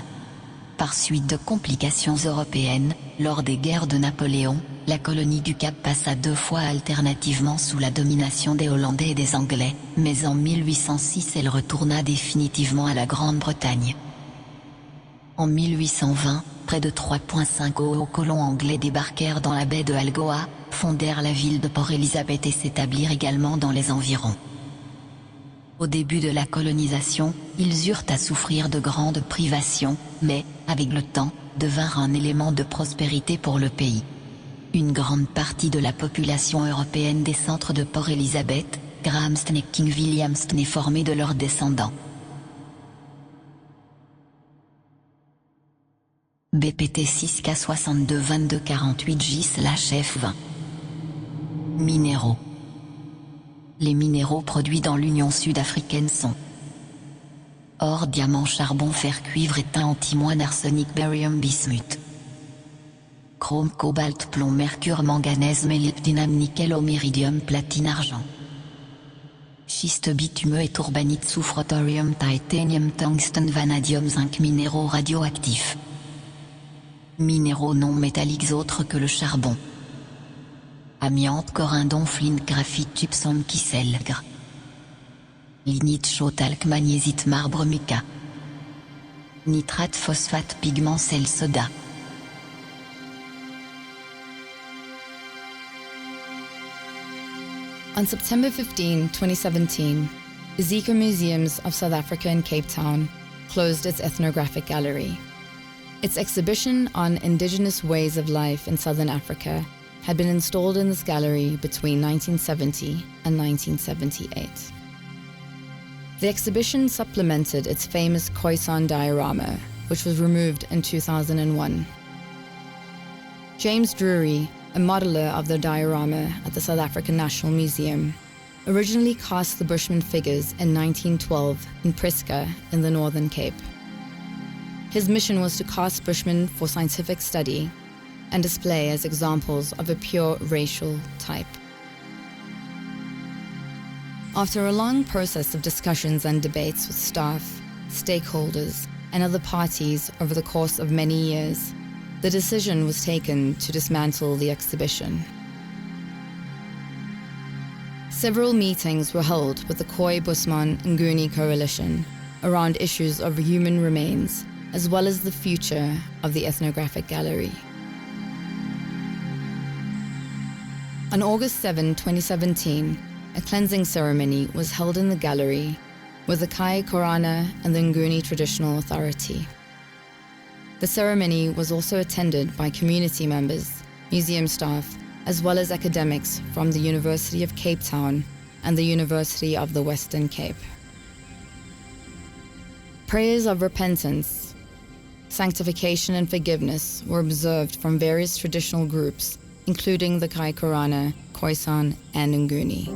Par suite de complications européennes, lors des guerres de Napoléon, la colonie du Cap passa 2 fois alternativement sous la domination des Hollandais et des Anglais, mais en 1806 elle retourna définitivement à la Grande-Bretagne. En 1820, près de 3,5 colons anglais débarquèrent dans la baie de Algoa, fondèrent la ville de Port-Elizabeth et s'établirent également dans les environs. Au début de la colonisation, ils eurent à souffrir de grandes privations, mais, avec le temps, devinrent un élément de prospérité pour le pays. Une grande partie de la population européenne des centres de Port-Elizabeth, Grahamstown et King Williamstown est formée de leurs descendants. BPT 6K622248J/F20. Minéraux. Les minéraux produits dans l'Union sud-africaine sont or, diamant, charbon, fer, cuivre, étain, antimoine, arsenic, barium, bismuth. Chrome, cobalt, plomb, mercure, manganèse, molybdénam, nickel, iridium, platine, argent. Schiste, bitumeux et tourbanite, soufre, thorium, titanium, tungstène, vanadium, zinc. Minéraux radioactifs. Minéraux non métalliques autres que le charbon. Amiante, corindon, flint, graphite, gypsum, kissel, gr. Lignite, chaux, talc, magnézite, marbre, mica. Nitrate, phosphate, pigment, sel, soda. On September 15, 2017, the Zika Museums of South Africa in Cape Town closed its ethnographic gallery. Its exhibition on indigenous ways of life in Southern Africa had been installed in this gallery between 1970 and 1978. The exhibition supplemented its famous Khoisan diorama, which was removed in 2001. James Drury, a modeler of the diorama at the South African National Museum, originally cast the Bushman figures in 1912 in Priska in the Northern Cape. His mission was to cast Bushmen for scientific study and display as examples of a pure racial type. After a long process of discussions and debates with staff, stakeholders, and other parties over the course of many years, the decision was taken to dismantle the exhibition. Several meetings were held with the Khoi Busman Nguni Coalition around issues of human remains, as well as the future of the ethnographic gallery. On August 7, 2017, a cleansing ceremony was held in the gallery with the Kai Korana and the Nguni Traditional Authority. The ceremony was also attended by community members, museum staff, as well as academics from the University of Cape Town and the University of the Western Cape. Prayers of repentance, sanctification and forgiveness were observed from various traditional groups, including the Kaikorana, Khoisan, and Nguni.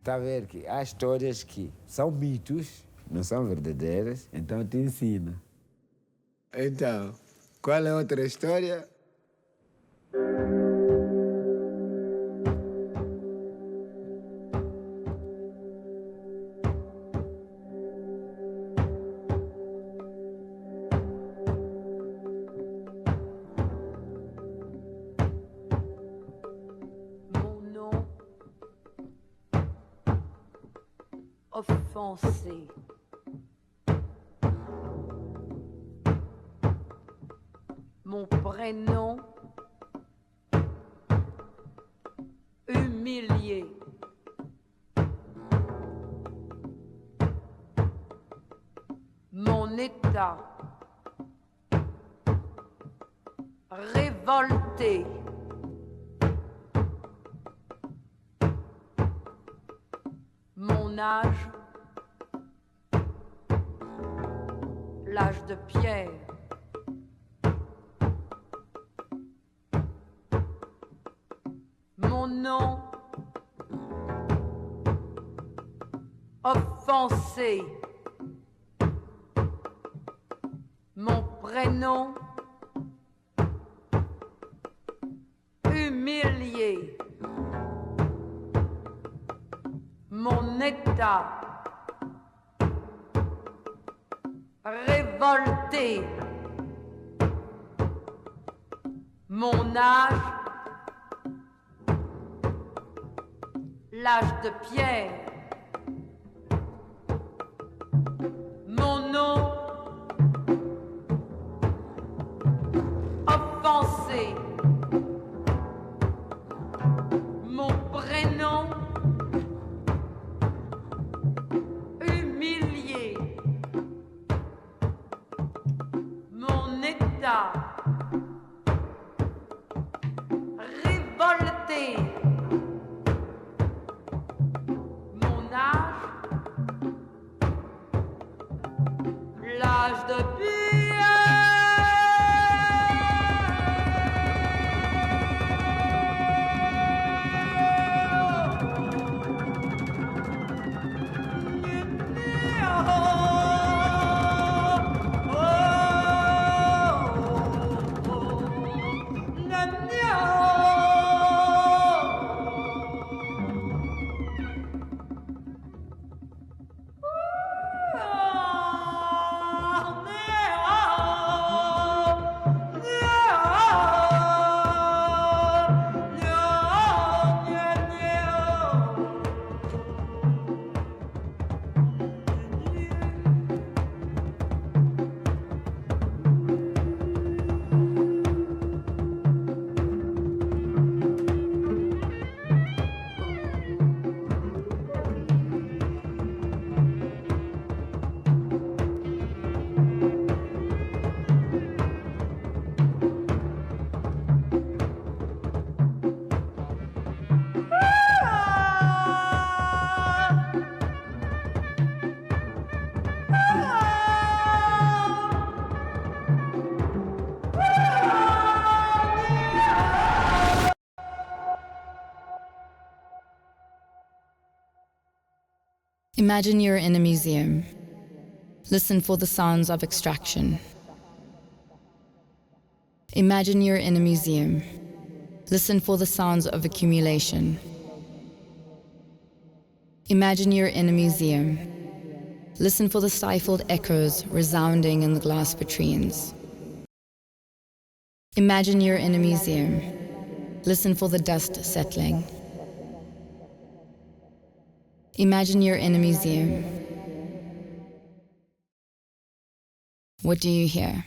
Está a ver que há histórias que são mitos, não são verdadeiras, então te ensina. Então, qual é a outra história? Offensé. Mon prénom humilié. Mon état révolté. Mon âge, l'âge de pierre. Mon nom, offensé. Mon prénom, humilié. Mon état, révolté. Mon âge, l'âge de pierre. Mon nom, offensé. Mon prénom, humilié. Mon état, révolté. Mon âge, l'âge de pierre. Imagine you're in a museum. Listen for the sounds of extraction. Imagine you're in a museum. Listen for the sounds of accumulation. Imagine you're in a museum. Listen for the stifled echoes resounding in the glass vitrines. Imagine you're in a museum. Listen for the dust settling. Imagine you're in a museum. What do you hear?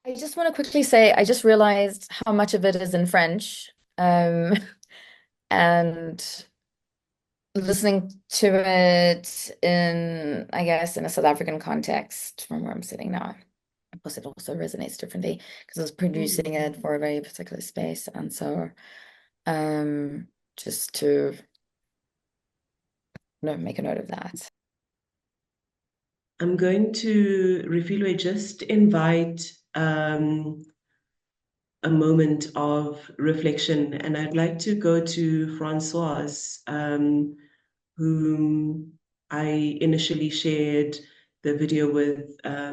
I just want to quickly say, I just realized how much of it is in French. And listening to it in, I guess, in a South African context from where I'm sitting now. Of course, it also resonates differently because I was producing it for a very particular space. And so just to make a note of that. I'm going to, Refiloe, just invite a moment of reflection, and I'd like to go to Françoise, whom I initially shared the video with. I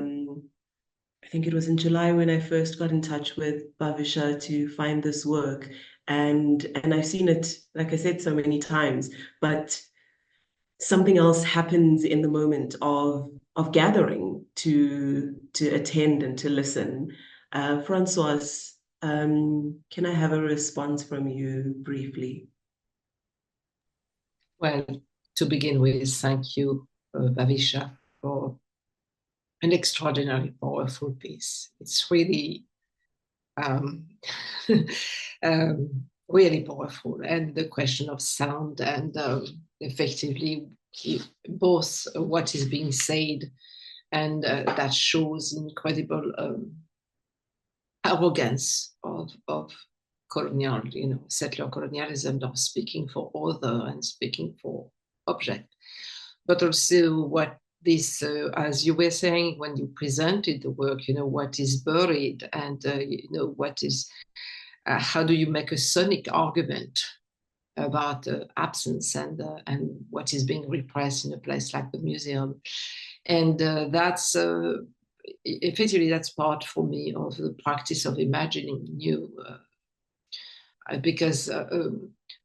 think it was in July when I first got in touch with Bhavisha to find this work, and I've seen it, like I said, so many times, but something else happens in the moment of gathering to attend and to listen. Françoise, can I have a response from you briefly? Well, to begin with, thank you, Bhavisha, for an extraordinarily powerful piece. It's really, really powerful. And the question of sound and effectively both what is being said and that shows incredible arrogance of colonial, settler colonialism, of speaking for other and speaking for object. But also what this, as you were saying when you presented the work, what is buried and, what is, how do you make a sonic argument about absence and what is being repressed in a place like the museum. And that's effectively, that's part for me of the practice of imagining new, because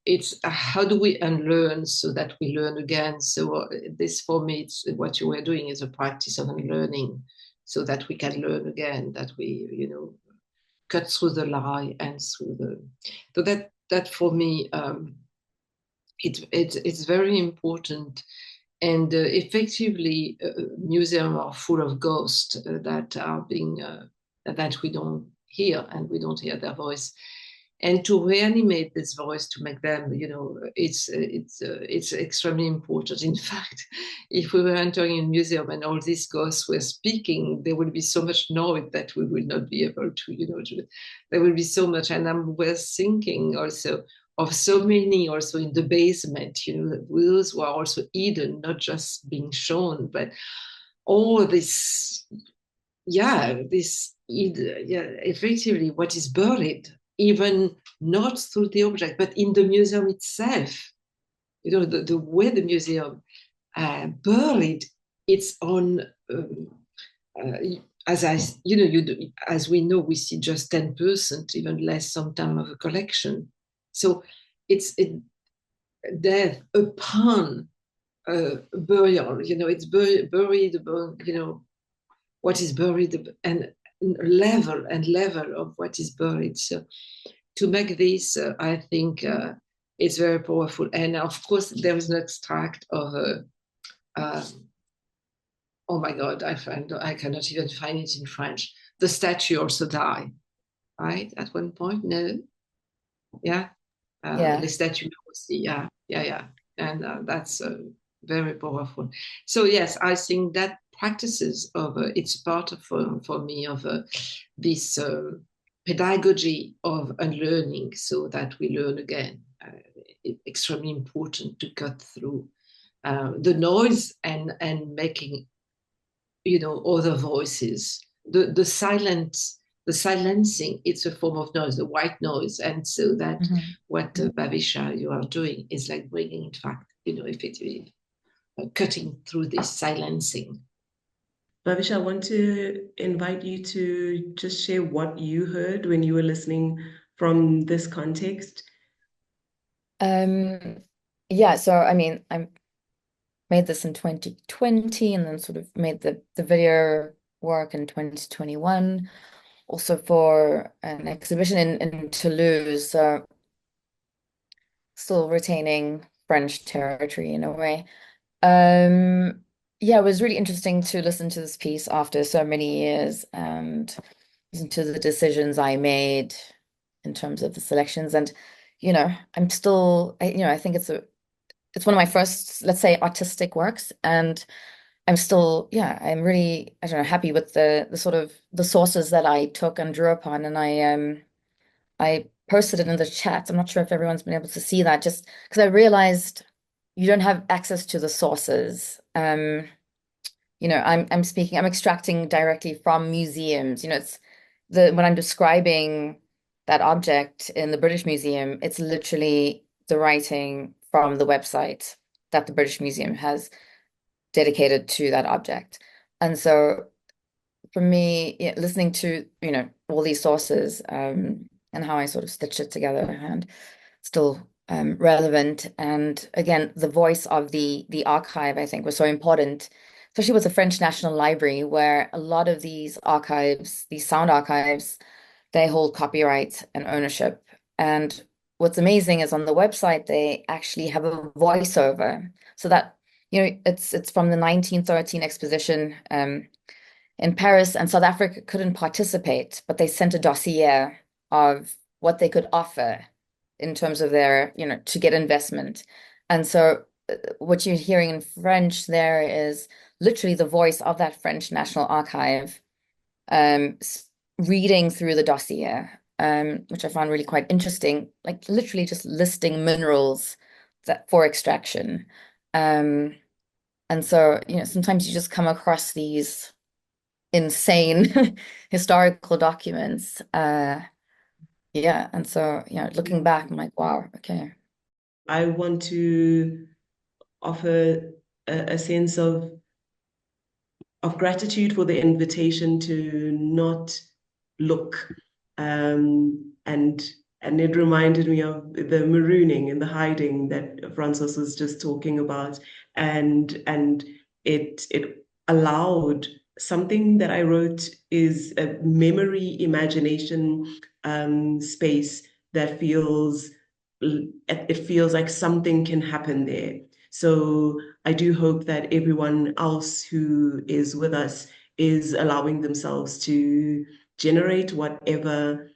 it's how do we unlearn so that we learn again. So this for me, it's what you were doing is a practice of unlearning so that we can learn again, that we, cut through the lie and through the, so that for me, it's very important. And effectively, museums are full of ghosts that are being, that we don't hear, and we don't hear their voice. And to reanimate this voice, to make them, it's extremely important. In fact, if we were entering a museum and all these ghosts were speaking, there would be so much noise that we would not be able to, there will be so much. And I was thinking also of so many also in the basement, those who are also hidden, not just being shown, but all this, effectively what is buried, even not through the object, but in the museum itself. The way the museum buried its own, as we know, we see just 10%, even less sometimes of a collection. So it's death upon burial, it's buried, what is buried, and level of what is buried. So to make this, I think it's very powerful. And of course, there is an extract of, oh my God, I cannot even find it in French. The statue also died, right? At one point, no? Yeah? The statue aussi, yeah. And that's very powerful. So yes, I think that practices of it's part of for me of this pedagogy of unlearning, so that we learn again. It's extremely important to cut through the noise and making, you know, other voices. The silencing, it's a form of noise, the white noise. And so that what Bhavisha, you are doing is like bringing, in fact, you know, effectively cutting through this silencing. Bhavisha, I want to invite you to just share what you heard when you were listening from this context. Yeah, so I mean, I made this in 2020 and then sort of made the video work in 2021, also for an exhibition in Toulouse, still retaining French territory in a way. Yeah, it was really interesting to listen to this piece after so many years and listen to the decisions I made in terms of the selections. And, you know, I'm still, you know, I think it's one of my first, let's say, artistic works. And I'm still, yeah, I'm really, I don't know, happy with the sort of the sources that I took and drew upon. And I posted it in the chat. I'm not sure if everyone's been able to see that, just because I realized you don't have access to the sources. You know, I'm extracting directly from museums. You know, it's when I'm describing that object in the British Museum, it's literally the writing from the website that the British Museum has dedicated to that object. And so for me, yeah, listening to, you know, all these sources, and how I sort of stitch it together and still relevant. And again, the voice of the archive, I think, was so important, especially with the French National Library, where a lot of these archives, these sound archives, they hold copyright and ownership. And what's amazing is on the website, they actually have a voiceover. So that, you know, it's from the 1913 exposition in Paris, and South Africa couldn't participate, but they sent a dossier of what they could offer in terms of their, you know, to get investment. And so what you're hearing in French there is literally the voice of that French National Archive reading through the dossier, which I found really quite interesting, like literally just listing minerals that for extraction. And so, you know, sometimes you just come across these insane historical documents. Yeah, and so, you know, looking back, I'm like, wow, okay. I want to offer a sense of gratitude for the invitation to not look. And it reminded me of the marooning and the hiding that Françoise was just talking about. And it allowed something that I wrote is a memory imagination space that feels like something can happen there. So I do hope that everyone else who is with us is allowing themselves to generate whatever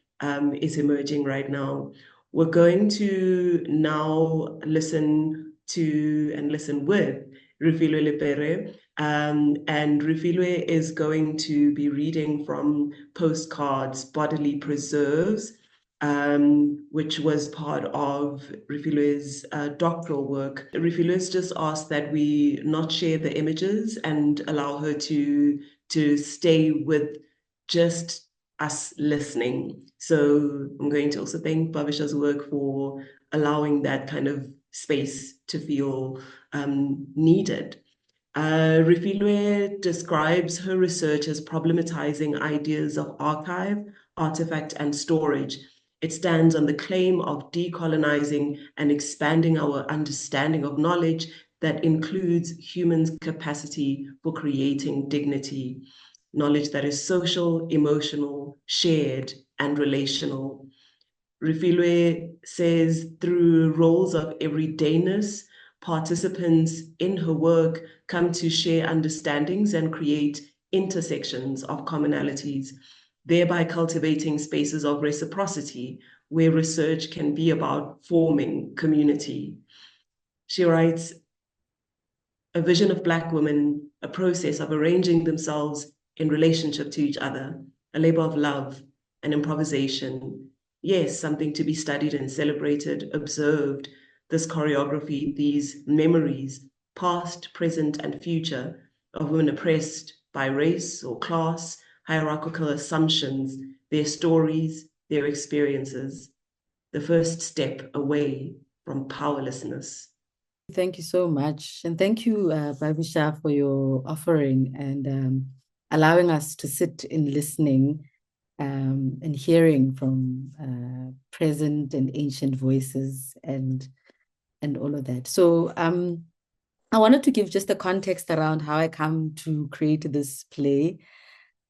is emerging right now. We're going to now listen to and listen with Refiloe Lepere. And Refiloe is going to be reading from Postcards, Bodily Preserves, which was part of Refiloe's doctoral work. Refiloe's just asked that we not share the images and allow her to stay with just us listening. So I'm going to also thank Bhavisha's work for allowing that kind of space to feel needed. Refiloe describes her research as problematizing ideas of archive, artifact, and storage. It stands on the claim of decolonizing and expanding our understanding of knowledge that includes humans' capacity for creating dignity, knowledge that is social, emotional, shared, and relational. Refiloe says through roles of everydayness, participants in her work come to share understandings and create intersections of commonalities, thereby cultivating spaces of reciprocity where research can be about forming community. She writes, a vision of Black women, a process of arranging themselves in relationship to each other, a labor of love and improvisation. Yes, something to be studied and celebrated, observed, this choreography, these memories, past, present, and future, of women oppressed by race or class, hierarchical assumptions, their stories, their experiences, the first step away from powerlessness. Thank you so much. And thank you, Bhavisha, for your offering and allowing us to sit in listening and hearing from present and ancient voices and all of that. So I wanted to give just a context around how I come to create this play.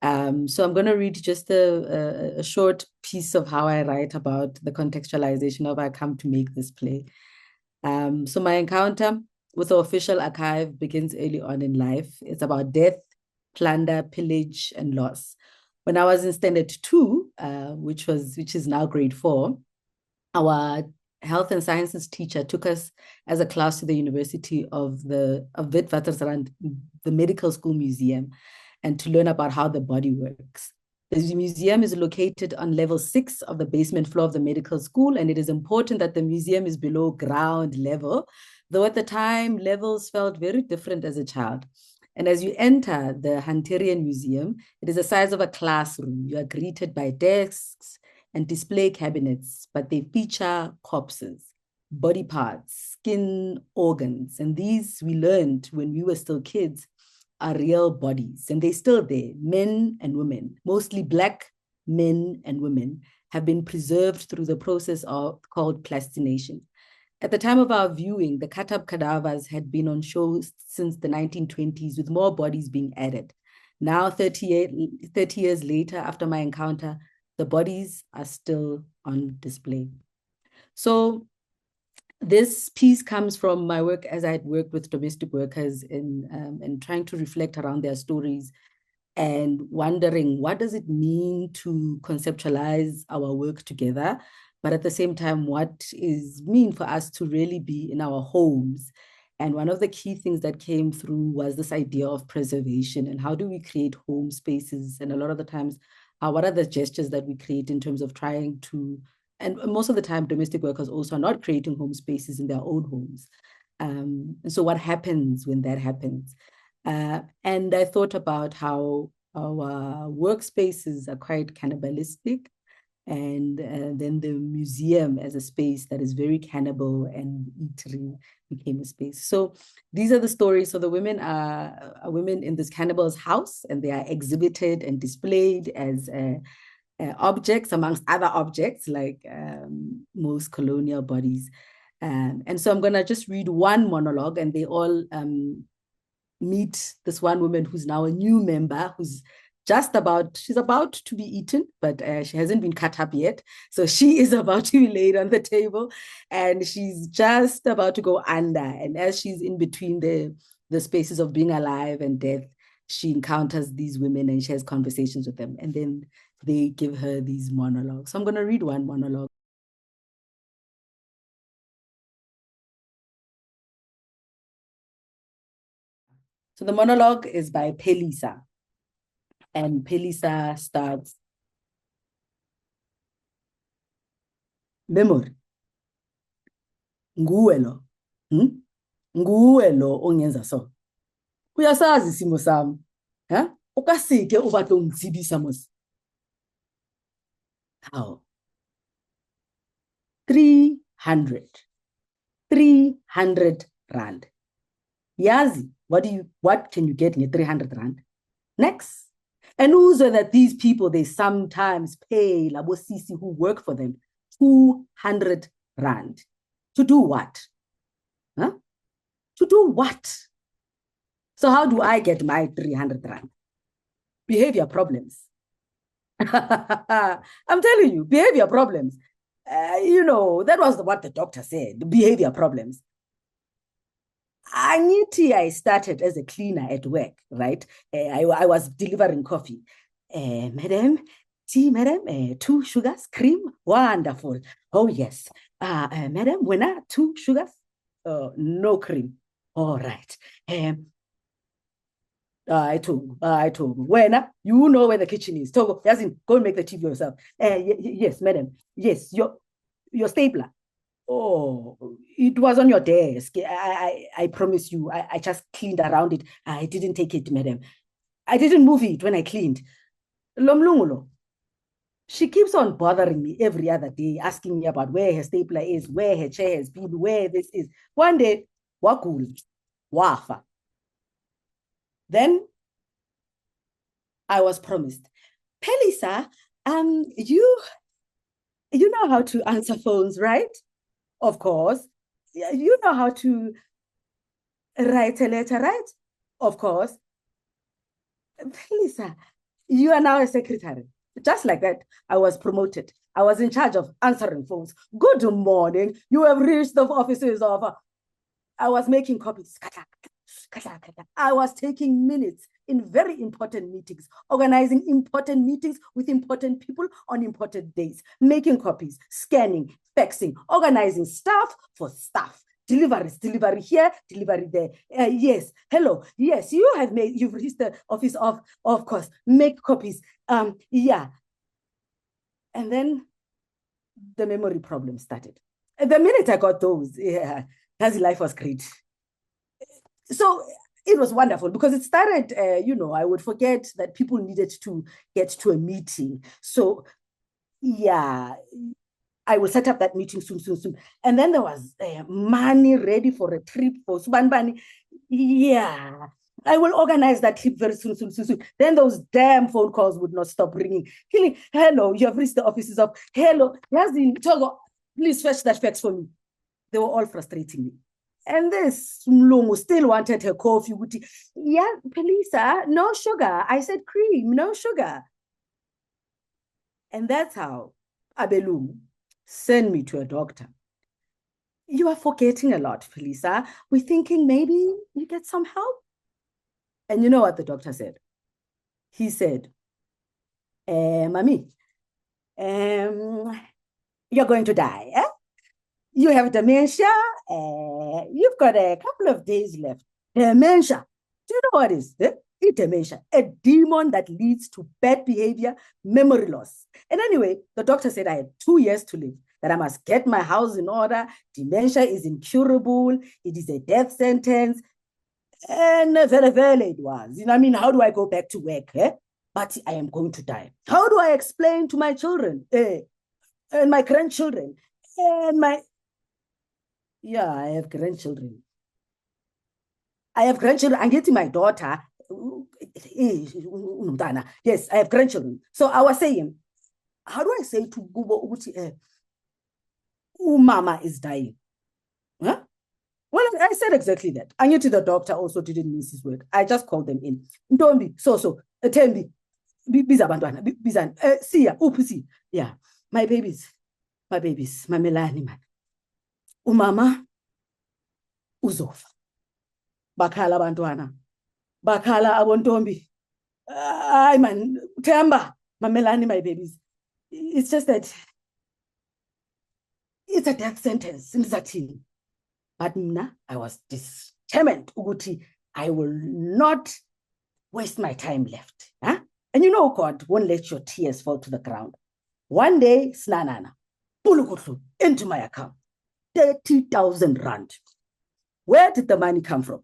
So I'm going to read just a short piece of how I write about the contextualization of how I come to make this play. So my encounter with the official archive begins early on in life. It's about death, plunder, pillage, and loss. When I was in standard 2, which is now grade 4, our health and sciences teacher took us as a class to the University of Witwatersrand, the medical school museum, and to learn about how the body works. The museum is located on level 6 of the basement floor of the medical school, and it is important that the museum is below ground level, though at the time, levels felt very different as a child. And as you enter the Hunterian Museum, it is the size of a classroom. You are greeted by desks and display cabinets, but they feature corpses, body parts, skin, organs. And these we learned when we were still kids are real bodies, and they're still there. Men and women, mostly Black men and women, have been preserved through the process called plastination. At the time of our viewing, the cut-up cadavers had been on show since the 1920s, with more bodies being added. Now, 30 years later, after my encounter, the bodies are still on display. So this piece comes from my work as I had worked with domestic workers in trying to reflect around their stories and wondering, what does it mean to conceptualize our work together? But at the same time, what is mean for us to really be in our homes? And one of the key things that came through was this idea of preservation and how do we create home spaces? And a lot of the times, what are the gestures that we create in terms of trying to, and most of the time, domestic workers also are not creating home spaces in their own homes. And so what happens when that happens? And I thought about how our workspaces are quite cannibalistic, and then the museum as a space that is very cannibal and eatery became a space. So these are the stories. So the women are women in this cannibal's house, and they are exhibited and displayed as objects amongst other objects, like most colonial bodies. And so I'm going to just read one monologue, and they all meet this one woman who's now a new member, who's she's about to be eaten, but she hasn't been cut up yet. So she is about to be laid on the table, and she's just about to go under. And as she's in between the spaces of being alive and death, she encounters these women and she has conversations with them. And then they give her these monologues. So I'm going to read one monologue. So the monologue is by Pelisa. And Pelisa starts, memory. Nguwe lo. Nguwe lo ongenza so. Uyasazi isimo sami. Ukasike ubatla ungitsibisa mos. How? 300 rand. Yazi, what can you get in 300 rand? Next. And also that these people, they sometimes pay labosisi who work for them 200 rand. To do what? To do what? So how do I get my 300 rand? Behavior problems. I'm telling you, behavior problems. That was what the doctor said, behavior problems. I started as a cleaner at work, right? I was delivering coffee. Madam, tea, madam, 2 sugars, cream, wonderful. Oh, yes. Madam, when 2 sugars? No cream. All right. I told when you know where the kitchen is. Togo, Yazin, go and make the tea for yourself. Yes, madam. Yes, your stapler. Oh, it was on your desk. I promise you. I just cleaned around it. I didn't take it, madam. I didn't move it when I cleaned. Lomlungulo. She keeps on bothering me every other day, asking me about where her stapler is, where her chair has been, where this is. One day, wakul, wafa. Then I was promised, Pelisa, you know how to answer phones, right? Of course. You know how to write a letter, right? Of course. Pelisa, you are now a secretary. Just like that, I was promoted. I was in charge of answering phones. Good morning. You have reached the offices of... I was making copies. I was taking minutes in very important meetings, organizing important meetings with important people on important days, making copies, scanning, faxing, organizing staff for staff. Delivery here, delivery there. Yes, hello. Yes, you've reached the office of course. Make copies. Yeah. And then the memory problem started. The minute I got those, yeah, his life was great. So it was wonderful because it started, I would forget that people needed to get to a meeting. So yeah, I will set up that meeting soon. And then there was money ready for a trip for Subanbani. Yeah, I will organize that trip very soon. Then those damn phone calls would not stop ringing. Hello, you have reached the offices of, hello, Togo, please fetch that fax for me. They were all frustrating me. And this Mlungu still wanted her coffee. Yeah, Pelisa, no sugar. I said cream, no sugar. And that's how Abelum sent me to a doctor. You are forgetting a lot, Felisa. We're thinking maybe you get some help. And you know what the doctor said? He said, Mami, you're going to die. Eh? You have dementia. You've got a couple of days left. Dementia. Do you know what it is? It's dementia, a demon that leads to bad behavior, memory loss. And anyway, the doctor said I had 2 years to live, that I must get my house in order. Dementia is incurable. It is a death sentence. And very it was. How do I go back to work? Eh? But I am going to die. How do I explain to my children and my grandchildren and yeah, I have grandchildren. I'm getting my daughter. Yes, I have grandchildren. So I was saying, how do I say to Gubo Mama is dying? Huh? Well, I said exactly that. I knew the doctor also didn't miss his word. I just called them in. Ntombi, Tembi, Bizabantwana, Bizan, Sia, Upusi. Yeah, my babies, my Melani man. Umama, Uzofa. Bakhala bantwana. Bakhala abontombi. Ayman, Temba, Mamelani, my babies. It's just that it's a death sentence. But Mna, I was determined, Uguti, I will not waste my time left. Huh? And God won't let your tears fall to the ground. One day, Snanana, Pulukutlu, into my account. 30,000 rand. Where did the money come from?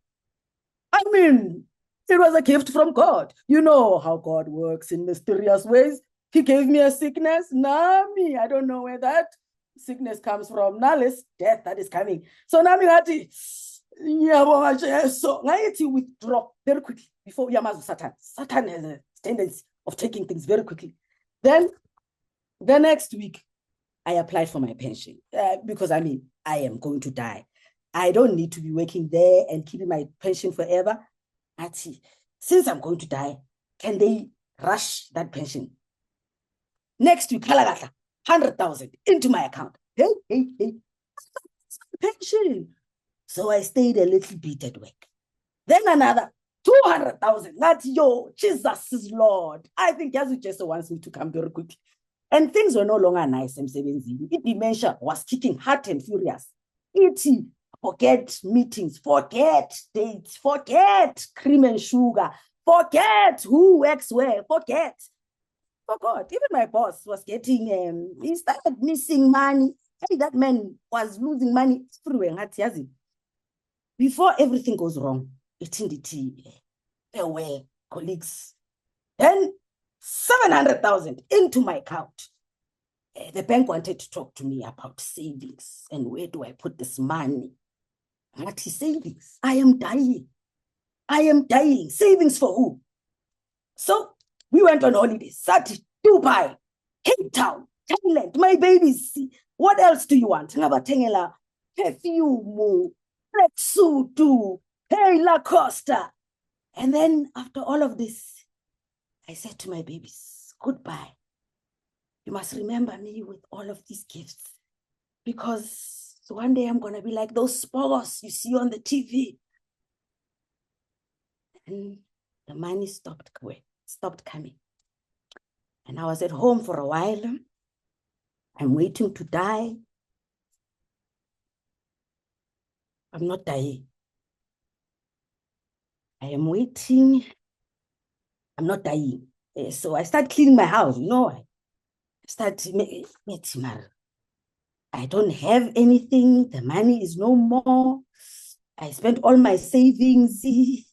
It was a gift from God. You know how God works in mysterious ways. He gave me a sickness. Nami, I don't know where that sickness comes from. Nalis, death that is coming. So Nami Hati, so Naiti withdraw very quickly before Yamazu Satan. Satan has a tendency of taking things very quickly. Then the next week, I applied for my pension because I am going to die. I don't need to be working there and keeping my pension forever. Since I'm going to die, can they rush that pension? Next week, 100,000 into my account. Hey, pension. So I stayed a little bit at work. Then another 200,000. That's Jesus is Lord. I think Yazu just wants me to come very quickly. And things were no longer nice. Dementia was kicking hot and furious. Forget meetings, forget dates, forget cream and sugar, forget who works where, forget. Even my boss was getting, he started missing money. Hey, that man was losing money everywhere. Before everything goes wrong, it's in the tea. There were colleagues. Then 700,000 into my account. The bank wanted to talk to me about savings and where do I put this money? What is savings? I am dying. I am dying. Savings for who? So we went on holidays. Sati, Dubai, Cape Town, Thailand, my babies. What else do you want? Ngabathengela perfume, tracksuit, hey Lacosta. And then after all of this, I said to my babies, goodbye. You must remember me with all of these gifts because one day I'm going to be like those spogos you see on the TV. And the money stopped coming. And I was at home for a while. I'm waiting to die. I'm not dying. I am waiting. I'm not dying. So I start cleaning my house. I start I don't have anything. The money is no more. I spent all my savings. The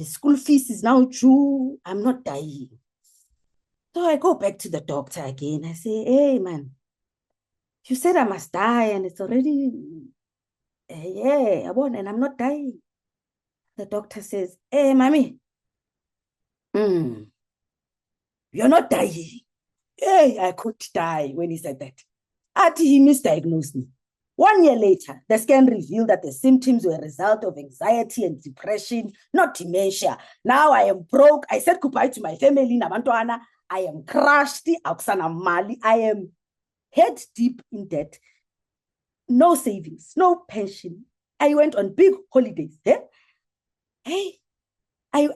school fees is now due. I'm not dying. So I go back to the doctor again. I say, hey, man, you said I must die and it's already, and I'm not dying. The doctor says, hey, mommy, you're not dying. Hey, I could die when he said that. He misdiagnosed me. 1 year later, the scan revealed that the symptoms were a result of anxiety and depression, not dementia. Now I am broke. I said goodbye to my family. I am crushed. I am head deep in debt. No savings, no pension. I went on big holidays. Hey, I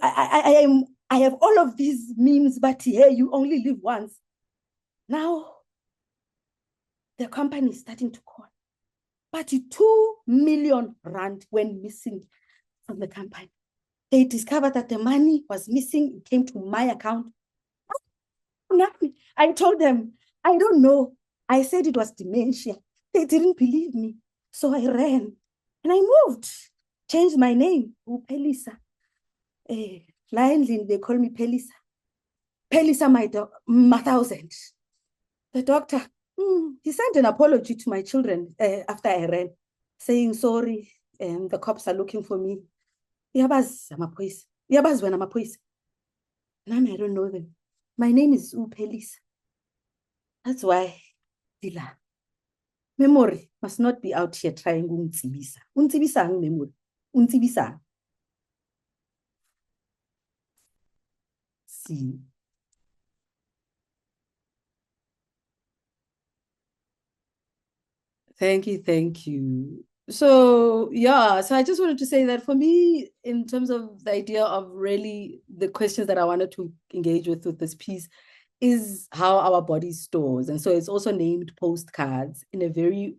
have all of these memes, but here you only live once. Now, the company is starting to call. But 2 million rand went missing from the company. They discovered that the money was missing. It came to my account. I told them, I don't know. I said it was dementia. They didn't believe me. So I ran and I moved, changed my name to Pelisa. Blindly, they call me Pelisa. Pelisa, my 1,000. The doctor, he sent an apology to my children after I ran, saying sorry, and the cops are looking for me. Yabaz, I'm a police. Yabaz when I'm a police. I don't know them. My name is Pelisa. That's why, Dila. Memory must not be out here trying untsibisa. Untsibisa memory. Untsibisa. See. Thank you. So so I just wanted to say that for me, in terms of the idea of really the questions that I wanted to engage with this piece is how our body stores. And so it's also named postcards in a very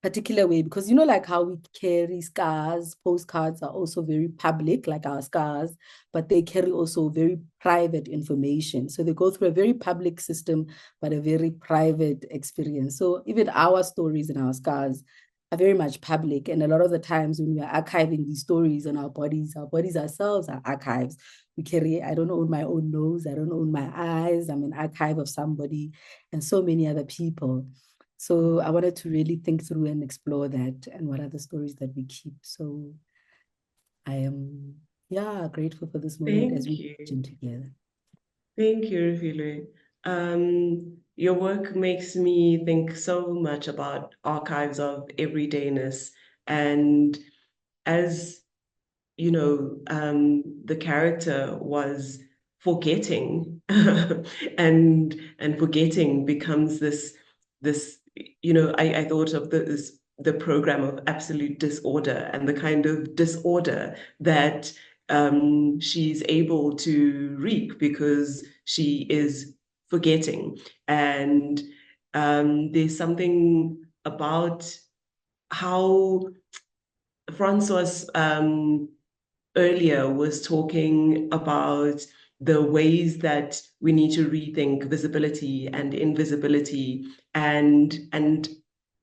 particular way, because like how we carry scars, postcards are also very public, like our scars, but they carry also very private information. So they go through a very public system, but a very private experience. So even our stories and our scars are very much public. And a lot of the times when we are archiving these stories on our bodies ourselves are archives. We carry, I don't own my own nose, I don't own my eyes, I'm an archive of somebody and so many other people. So I wanted to really think through and explore that and what are the stories that we keep. So I am, grateful for this moment as we imagine together. Thank you, Refiloe. Your work makes me think so much about archives of everydayness. And as the character was forgetting, and forgetting becomes this. I thought of the program of absolute disorder and the kind of disorder that she's able to wreak because she is forgetting. And there's something about how Françoise earlier was talking about the ways that we need to rethink visibility and invisibility, and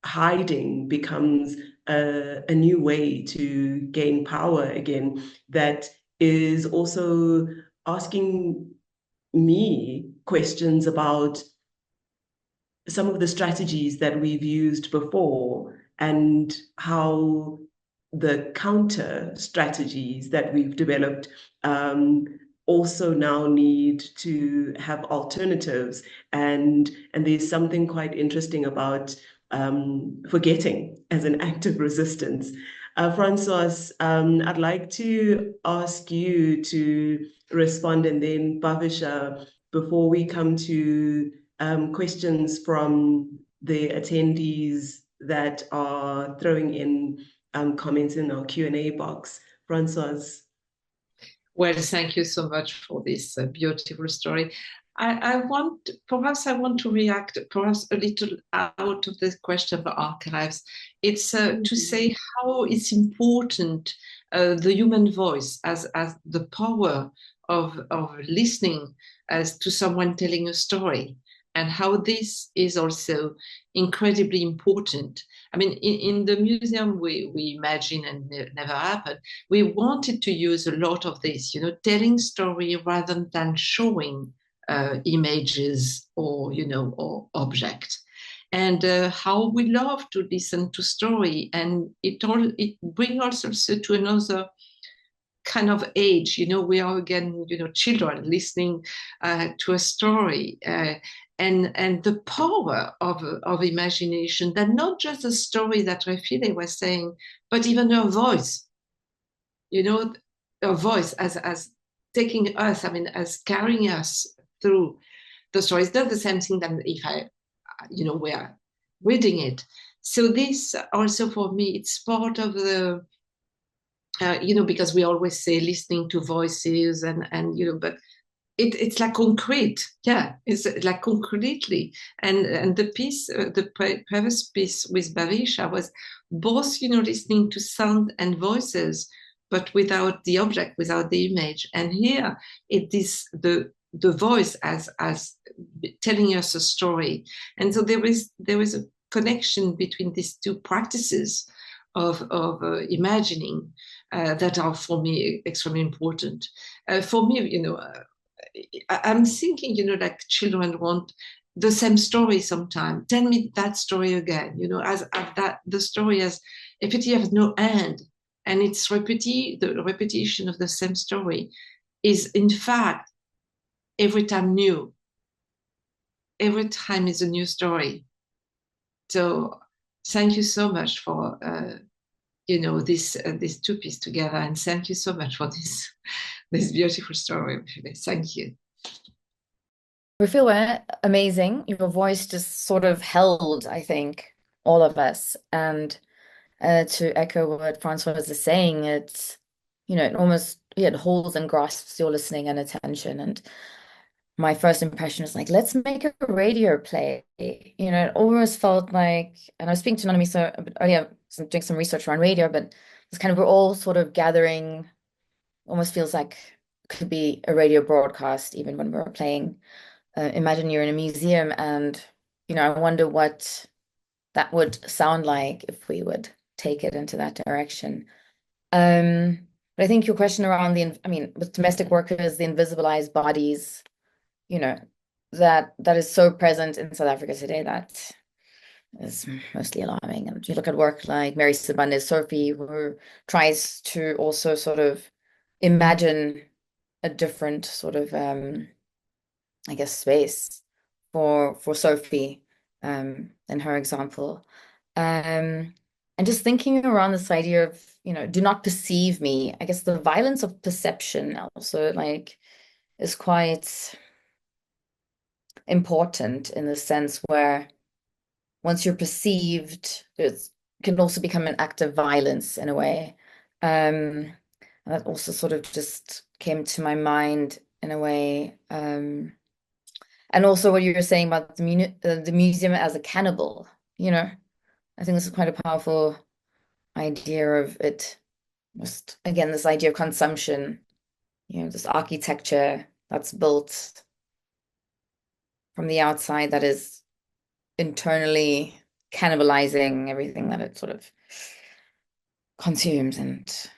hiding becomes a new way to gain power again, that is also asking me questions about some of the strategies that we've used before and how the counter strategies that we've developed also now need to have alternatives. And there's something quite interesting about forgetting as an act of resistance. Françoise, I'd like to ask you to respond, and then Bhavisha, before we come to questions from the attendees that are throwing in comments in our Q&A box. Françoise. Well, thank you so much for this beautiful story. I want to react perhaps a little out of the question of archives. It's to say how it's important the human voice as the power of listening as to someone telling a story, and how this is also incredibly important. I mean, in the museum, we imagine, and it never happened, we wanted to use a lot of this, telling story rather than showing images or, or objects. And how we love to listen to story, and it brings us also to another kind of age. We are again, children listening to a story, and the power of imagination, that not just a story that Refiloe was saying, but even her voice, her voice as taking us, as carrying us through the story. It's not the same thing than if we are reading it. So this also for me, it's part of the, because we always say listening to voices and but it's like concrete. Yeah, it's like concretely. And the piece, the previous piece with Bhavisha was both, listening to sound and voices, but without the object, without the image. And here it is the voice as telling us a story. And so there is a connection between these two practices of imagining that are for me extremely important. For me, I'm thinking, like children want the same story sometimes. Tell me that story again, as that the story has effectively has no end, and it's the repetition of the same story is in fact every time new. Every time is a new story. So thank you so much for this two piece together, and thank you so much for this beautiful story. Thank you. Refiloe, amazing. Your voice just sort of held, I think, all of us. And to echo what Françoise is saying, it's, it almost, it holds and grasps your listening and attention. And my first impression is like, let's make a radio play. It almost felt like, and I was speaking to Nondumiso a bit earlier, doing some research around radio, but it's kind of, we're all sort of gathering, almost feels like it could be a radio broadcast, even when we're playing. Imagine you're in a museum, and, I wonder what that would sound like if we would take it into that direction. But I think your question around with domestic workers, the invisibilized bodies, that is so present in South Africa today, that is mostly alarming. And you look at work like Mary Sibande's Sophie, who tries to also sort of imagine a different sort of, space for Sophie in her example. And just thinking around this idea of, do not perceive me. I guess the violence of perception also is quite important in the sense where once you're perceived, it can also become an act of violence in a way. And that also sort of just came to my mind in a way. And also what you were saying about the museum as a cannibal, I think this is quite a powerful idea of it. Just again, this idea of consumption, this architecture that's built from the outside that is internally cannibalizing everything that it sort of consumes and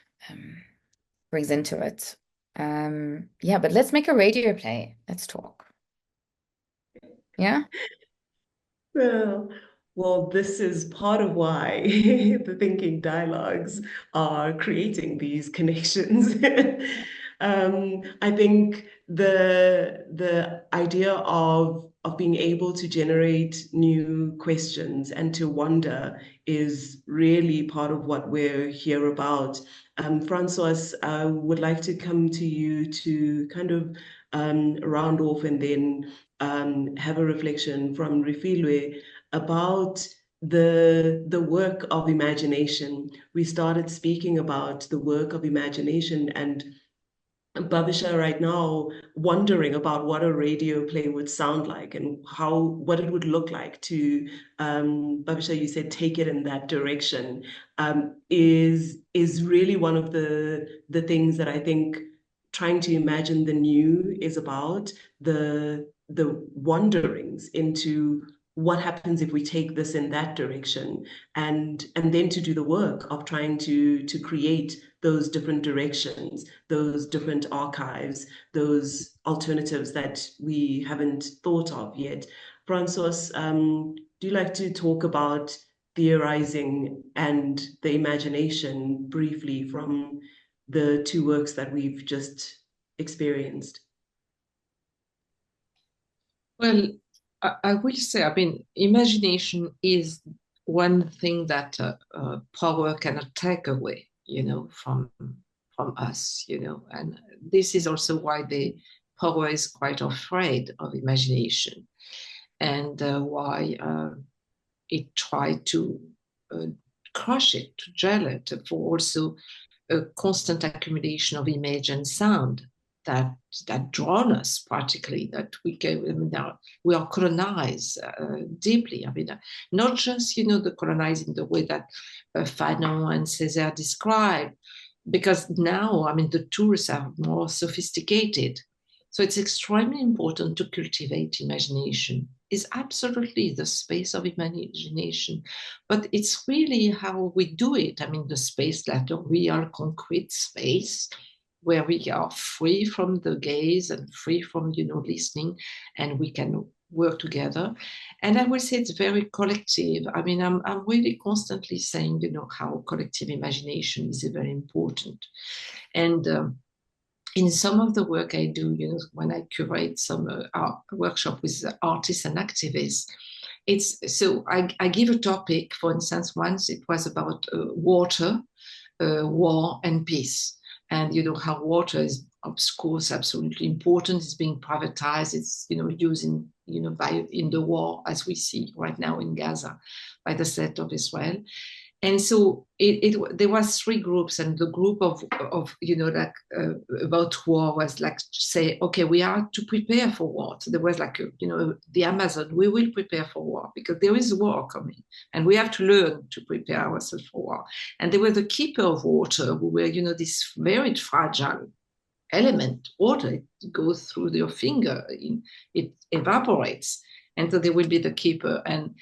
brings into it. Yeah, but let's make a radio play. Let's talk. Yeah? Well, this is part of why the thinking dialogues are creating these connections. I think the idea of being able to generate new questions and to wonder is really part of what we're here about. Françoise, I would like to come to you to kind of round off and then have a reflection from Refiloe about the work of imagination. We started speaking about the work of imagination, and Bhavisha right now wondering about what a radio play would sound like and what it would look like to Bhavisha, you said take it in that direction, is really one of the things that I think trying to imagine the new is about, the wanderings into what happens if we take this in that direction, and then to do the work of trying to create those different directions, those different archives, those alternatives that we haven't thought of yet. Françoise, do you like to talk about theorizing and the imagination briefly from the two works that we've just experienced? Well, I will say, I mean, imagination is one thing that power cannot take away, from us, and this is also why the power is quite afraid of imagination, and why it tried to crush it, to jail it, for also a constant accumulation of image and sound that drawn us practically, that we are colonized deeply. I mean, not just, the colonized in the way that Fanon and Césaire describe, because now, I mean, the tools are more sophisticated. So it's extremely important to cultivate imagination. It's absolutely the space of imagination, but it's really how we do it. I mean, the space, like a real concrete space, where we are free from the gaze and free from, listening, and we can work together. And I will say it's very collective. I mean, I'm really constantly saying, how collective imagination is very important. And in some of the work I do, when I curate some workshop with artists and activists, I give a topic. For instance, once it was about water, war, and peace. And how water is, of course, absolutely important. It's being privatized. It's used in the war, as we see right now in Gaza by the state of Israel. And so there was three groups, and the group of about war was like, say, okay, we are to prepare for war. So there was like, the Amazon, we will prepare for war because there is war coming, and we have to learn to prepare ourselves for war. And there were the keeper of water, who were, this very fragile element. Water, it goes through your finger, it evaporates. And so there will be the keeper. And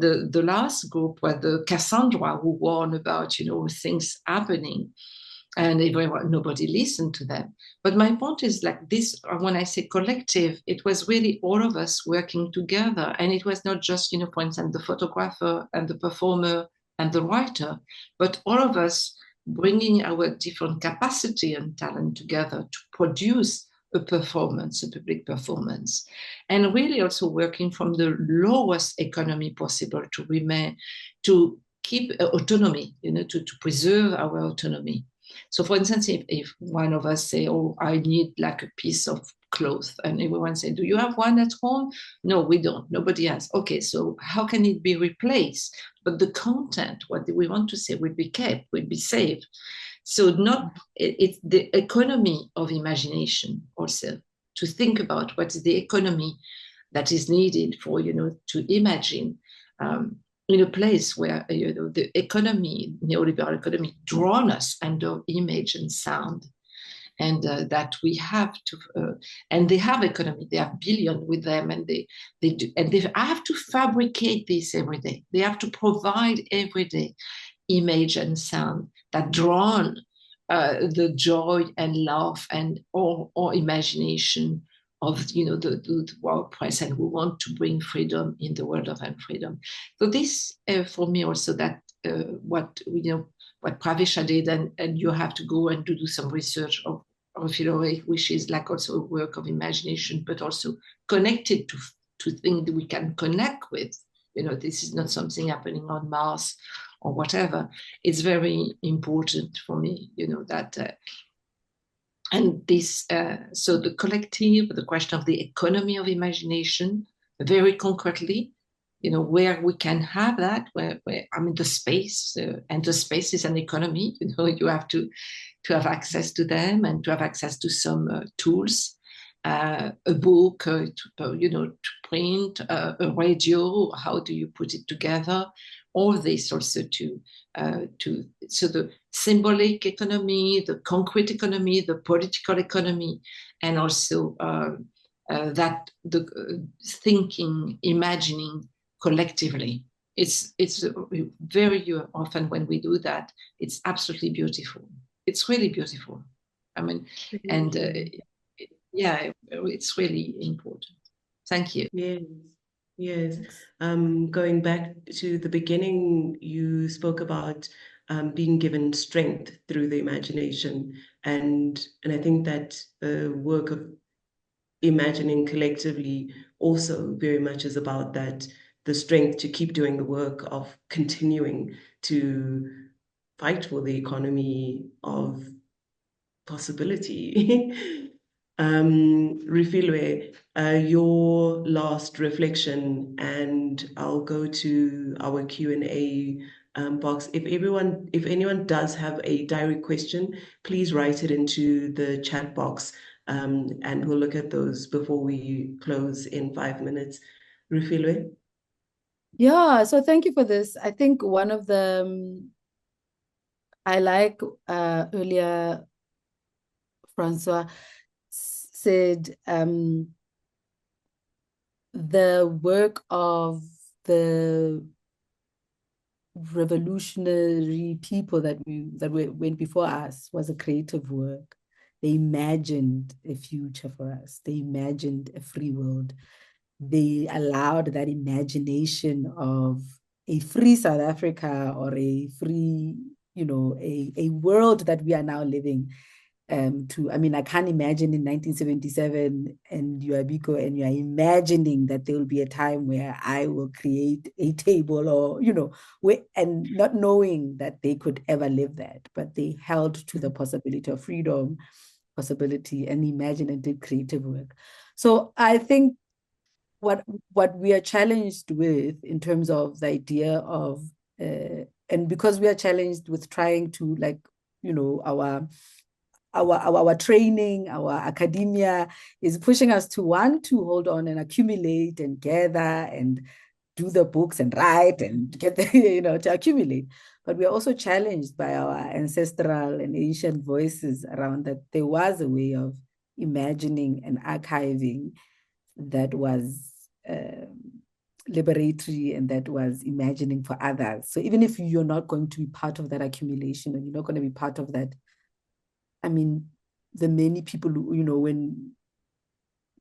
the last group were the Cassandra, who warned about, things happening. And nobody listened to them. But my point is like this, when I say collective, it was really all of us working together. And it was not just, for instance, the photographer and the performer and the writer, but all of us bringing our different capacity and talent together to produce a performance, a public performance, and really also working from the lowest economy possible to keep autonomy, to preserve our autonomy. So for instance, if one of us say, oh, I need like a piece of cloth, and everyone say, do you have one at home? No, we don't, nobody has. Okay, so how can it be replaced? But the content, what we want to say, will be kept, will be saved. So it's the economy of imagination also, to think about what is the economy that is needed for, to imagine in a place where, the economy, neoliberal economy, drawn us under image and sound. and that we have to, and they have economy, they have billion with them, and they do, and they have to fabricate this every day. They have to provide every day image and sound that draw the joy and love and or imagination of the world press, and we want to bring freedom in the world of unfreedom. So this for me also that what Bhavisha did, and you have to go and do some research of Refiloe, which is like also a work of imagination, but also connected to things that we can connect with. This is not something happening on Mars or whatever. It's very important for me, that and this, so the collective, the question of the economy of imagination, very concretely, where we can have that, where I mean, the space, and the space is an economy, you have to have access to them and to have access to some tools, a book, to print, a radio, how do you put it together? All this also so the symbolic economy, the concrete economy, the political economy, and also that the thinking, imagining collectively. It's very often when we do that, it's absolutely beautiful. It's really beautiful. I mean, and yeah, it's really important. Thank you. Yes. Going back to the beginning, you spoke about being given strength through the imagination, and I think that the work of imagining collectively also very much is about that, the strength to keep doing the work of continuing to fight for the economy of possibility. Refiloe, your last reflection, and I'll go to our Q&A box. If anyone does have a direct question, please write it into the chat box, and we'll look at those before we close in 5 minutes. Refiloe? Yeah, so thank you for this. I think one of the, I like earlier, Françoise said the work of the revolutionary people that went before us was a creative work. They imagined a future for us. They imagined a free world. They allowed that imagination of a free South Africa, or a free, a world that we are now living. I mean, I can't imagine in 1977 and you are Biko and you are imagining that there will be a time where I will create a table, or, and not knowing that they could ever live that, but they held to the possibility of freedom, possibility, and imagined and did creative work. So I think what we are challenged with in terms of the idea of, and because we are challenged with trying to, like, our training, our academia is pushing us to want to hold on and accumulate and gather and do the books and write and get the, to accumulate. But we are also challenged by our ancestral and ancient voices around that there was a way of imagining and archiving that was liberatory and that was imagining for others. So even if you're not going to be part of that accumulation, and you're not going to be part of that, I mean, the many people who, when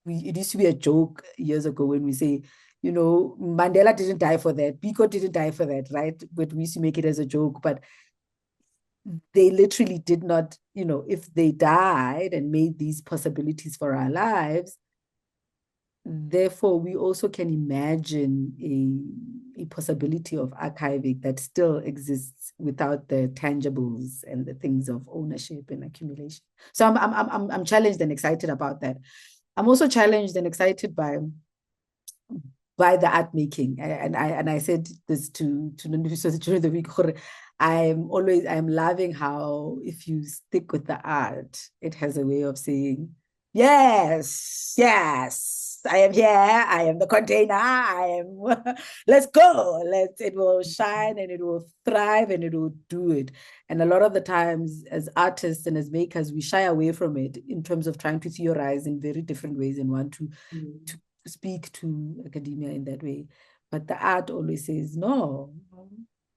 it used to be a joke years ago when we say, Mandela didn't die for that, Biko didn't die for that, right? But we used to make it as a joke, but they literally did not, if they died and made these possibilities for our lives, therefore we also can imagine a possibility of archiving that still exists without the tangibles and the things of ownership and accumulation. So I'm challenged and excited about that. I'm also challenged and excited by the art making, and I said this to Nondumiso during the week. I'm loving how if you stick with the art, it has a way of saying yes, yes. yes, I am here. I am the container. I am, let's go. It will shine and it will thrive and it will do it. And a lot of the times as artists and as makers, we shy away from it in terms of trying to theorize in very different ways and want to speak to academia in that way. But the art always says, no,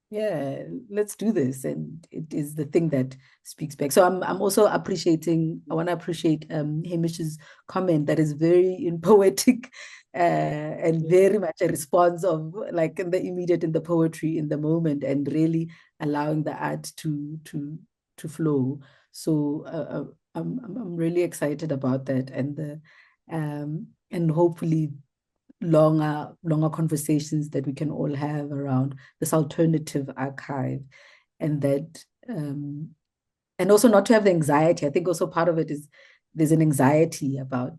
yeah, let's do this. And it is the thing that speaks back. So I'm also appreciating, I want to appreciate Hamish's comment that is very poetic and very much a response of like in the immediate, in the poetry, in the moment, and really allowing the art to flow. So I'm really excited about that, and hopefully longer conversations that we can all have around this alternative archive, and that and also not to have the anxiety. I think also part of it is there's an anxiety about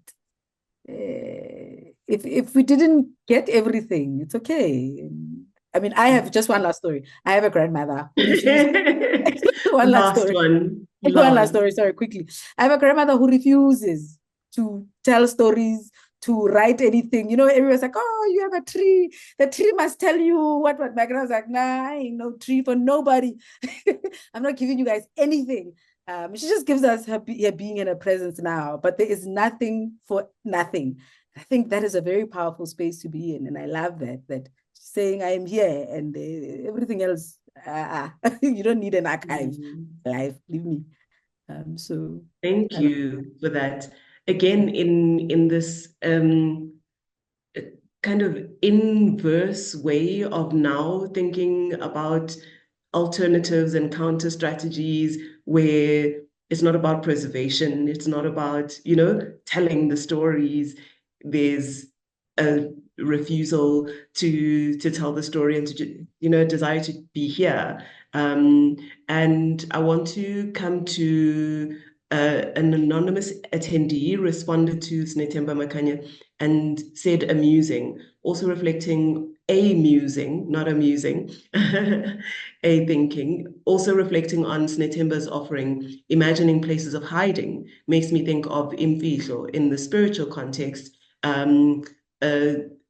if we didn't get everything, it's okay. I mean, I have just one last story. I have a grandmother who refuses. One last story. One last story. Sorry, quickly. I have a grandmother who refuses to tell stories, to write anything. You know, everyone's like, oh, you have a tree. The tree must tell you what. My grandma's like, nah, I ain't no tree for nobody. I'm not giving you guys anything. She just gives us her being and her presence now, but there is nothing for nothing. I think that is a very powerful space to be in, and I love that saying I am here and everything else. You don't need an archive. Life, leave me. So thank you for that. Again, in this kind of inverse way of now thinking about alternatives and counter strategies, where it's not about preservation, it's not about, telling the stories. There's a refusal to tell the story and to, desire to be here. And I want to come to an anonymous attendee responded to Snetemba Makanya and said amusing, also reflecting a musing, not amusing, a thinking, also reflecting on Snetemba's offering, imagining places of hiding, makes me think of imfihlo in the spiritual context.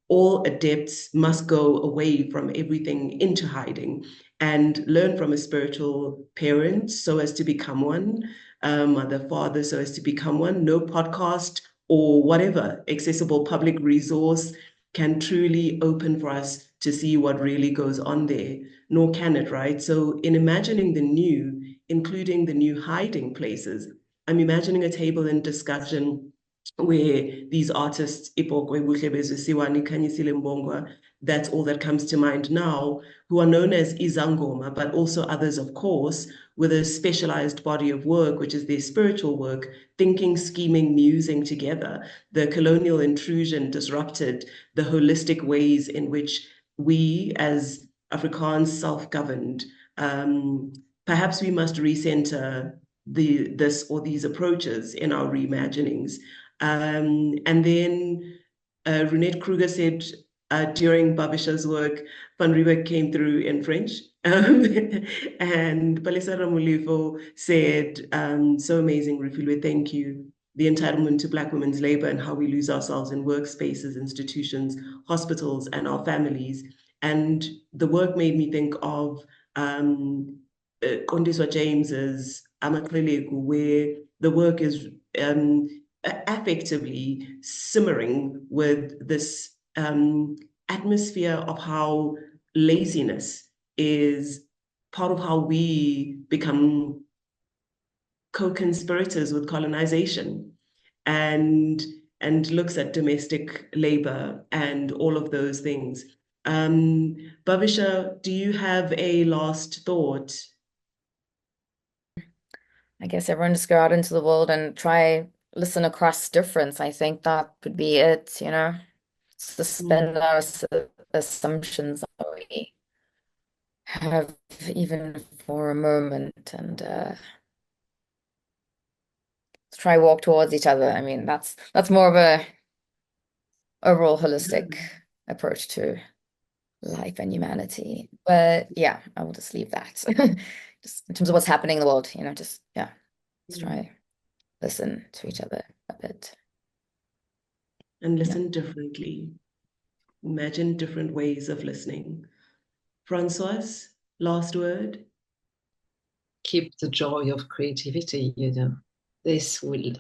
All adepts must go away from everything into hiding and learn from a spiritual parent so as to become one, mother, father, so as to become one. No podcast or whatever accessible public resource can truly open for us to see what really goes on there, nor can it, right? So in imagining the new, including the new hiding places, I'm imagining a table in discussion where these artists, that's all that comes to mind now, who are known as Izangoma, but also others, of course, with a specialized body of work, which is their spiritual work, thinking, scheming, musing together. The colonial intrusion disrupted the holistic ways in which we, as Afrikaans, self-governed. Perhaps we must recenter this or these approaches in our reimaginings. And then Renette Kruger said, during Bhavisha's work, Van Riebeeck came through in French. And Palesa Ramulifo said, so amazing, Refiloe, thank you. The entitlement to Black women's labor and how we lose ourselves in workspaces, institutions, hospitals, and our families. And the work made me think of Kondiswa James's Amakleleku, where the work is affectively simmering with this atmosphere of how laziness is part of how we become co-conspirators with colonization, and looks at domestic labor and all of those things. Bhavisha, do you have a last thought? I guess everyone just go out into the world and try listen across difference. I think that would be it, suspend our assumptions that we have even for a moment, and try walk towards each other. I mean, that's more of a overall holistic approach to life and humanity. But yeah, I will just leave that. Just in terms of what's happening in the world, let's try listen to each other a bit. and listen differently. Imagine different ways of listening. Françoise, last word? Keep the joy of creativity, you know. This will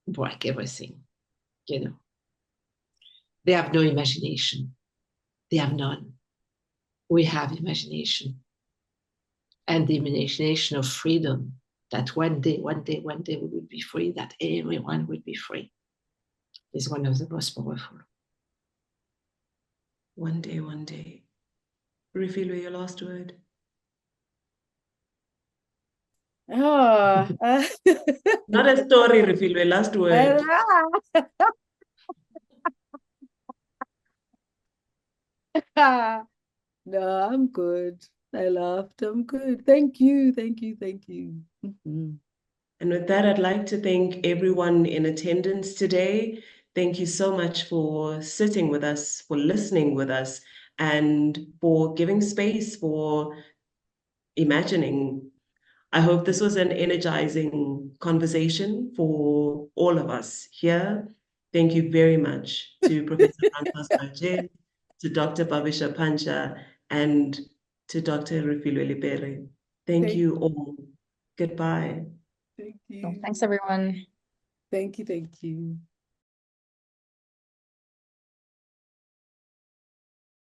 break everything, you know. They have no imagination. They have none. We have imagination. And the imagination of freedom, that one day we will be free, that everyone will be free, is one of the most powerful. One day, one day. Refiloe, your last word? Oh, Not a story, Refiloe, last word. No, I'm good. I laughed. I'm good. Thank you. Thank you. Thank you. And with that, I'd like to thank everyone in attendance today. Thank you so much for sitting with us, for listening with us, and for giving space for imagining. I hope this was an energizing conversation for all of us here. Thank you very much to Professor Françoise Vergès, to Dr. Bhavisha Panchia, and to Dr. Refiloe Lepere. Thank you all. Goodbye. Thank you. Thanks, everyone. Thank you. Thank you.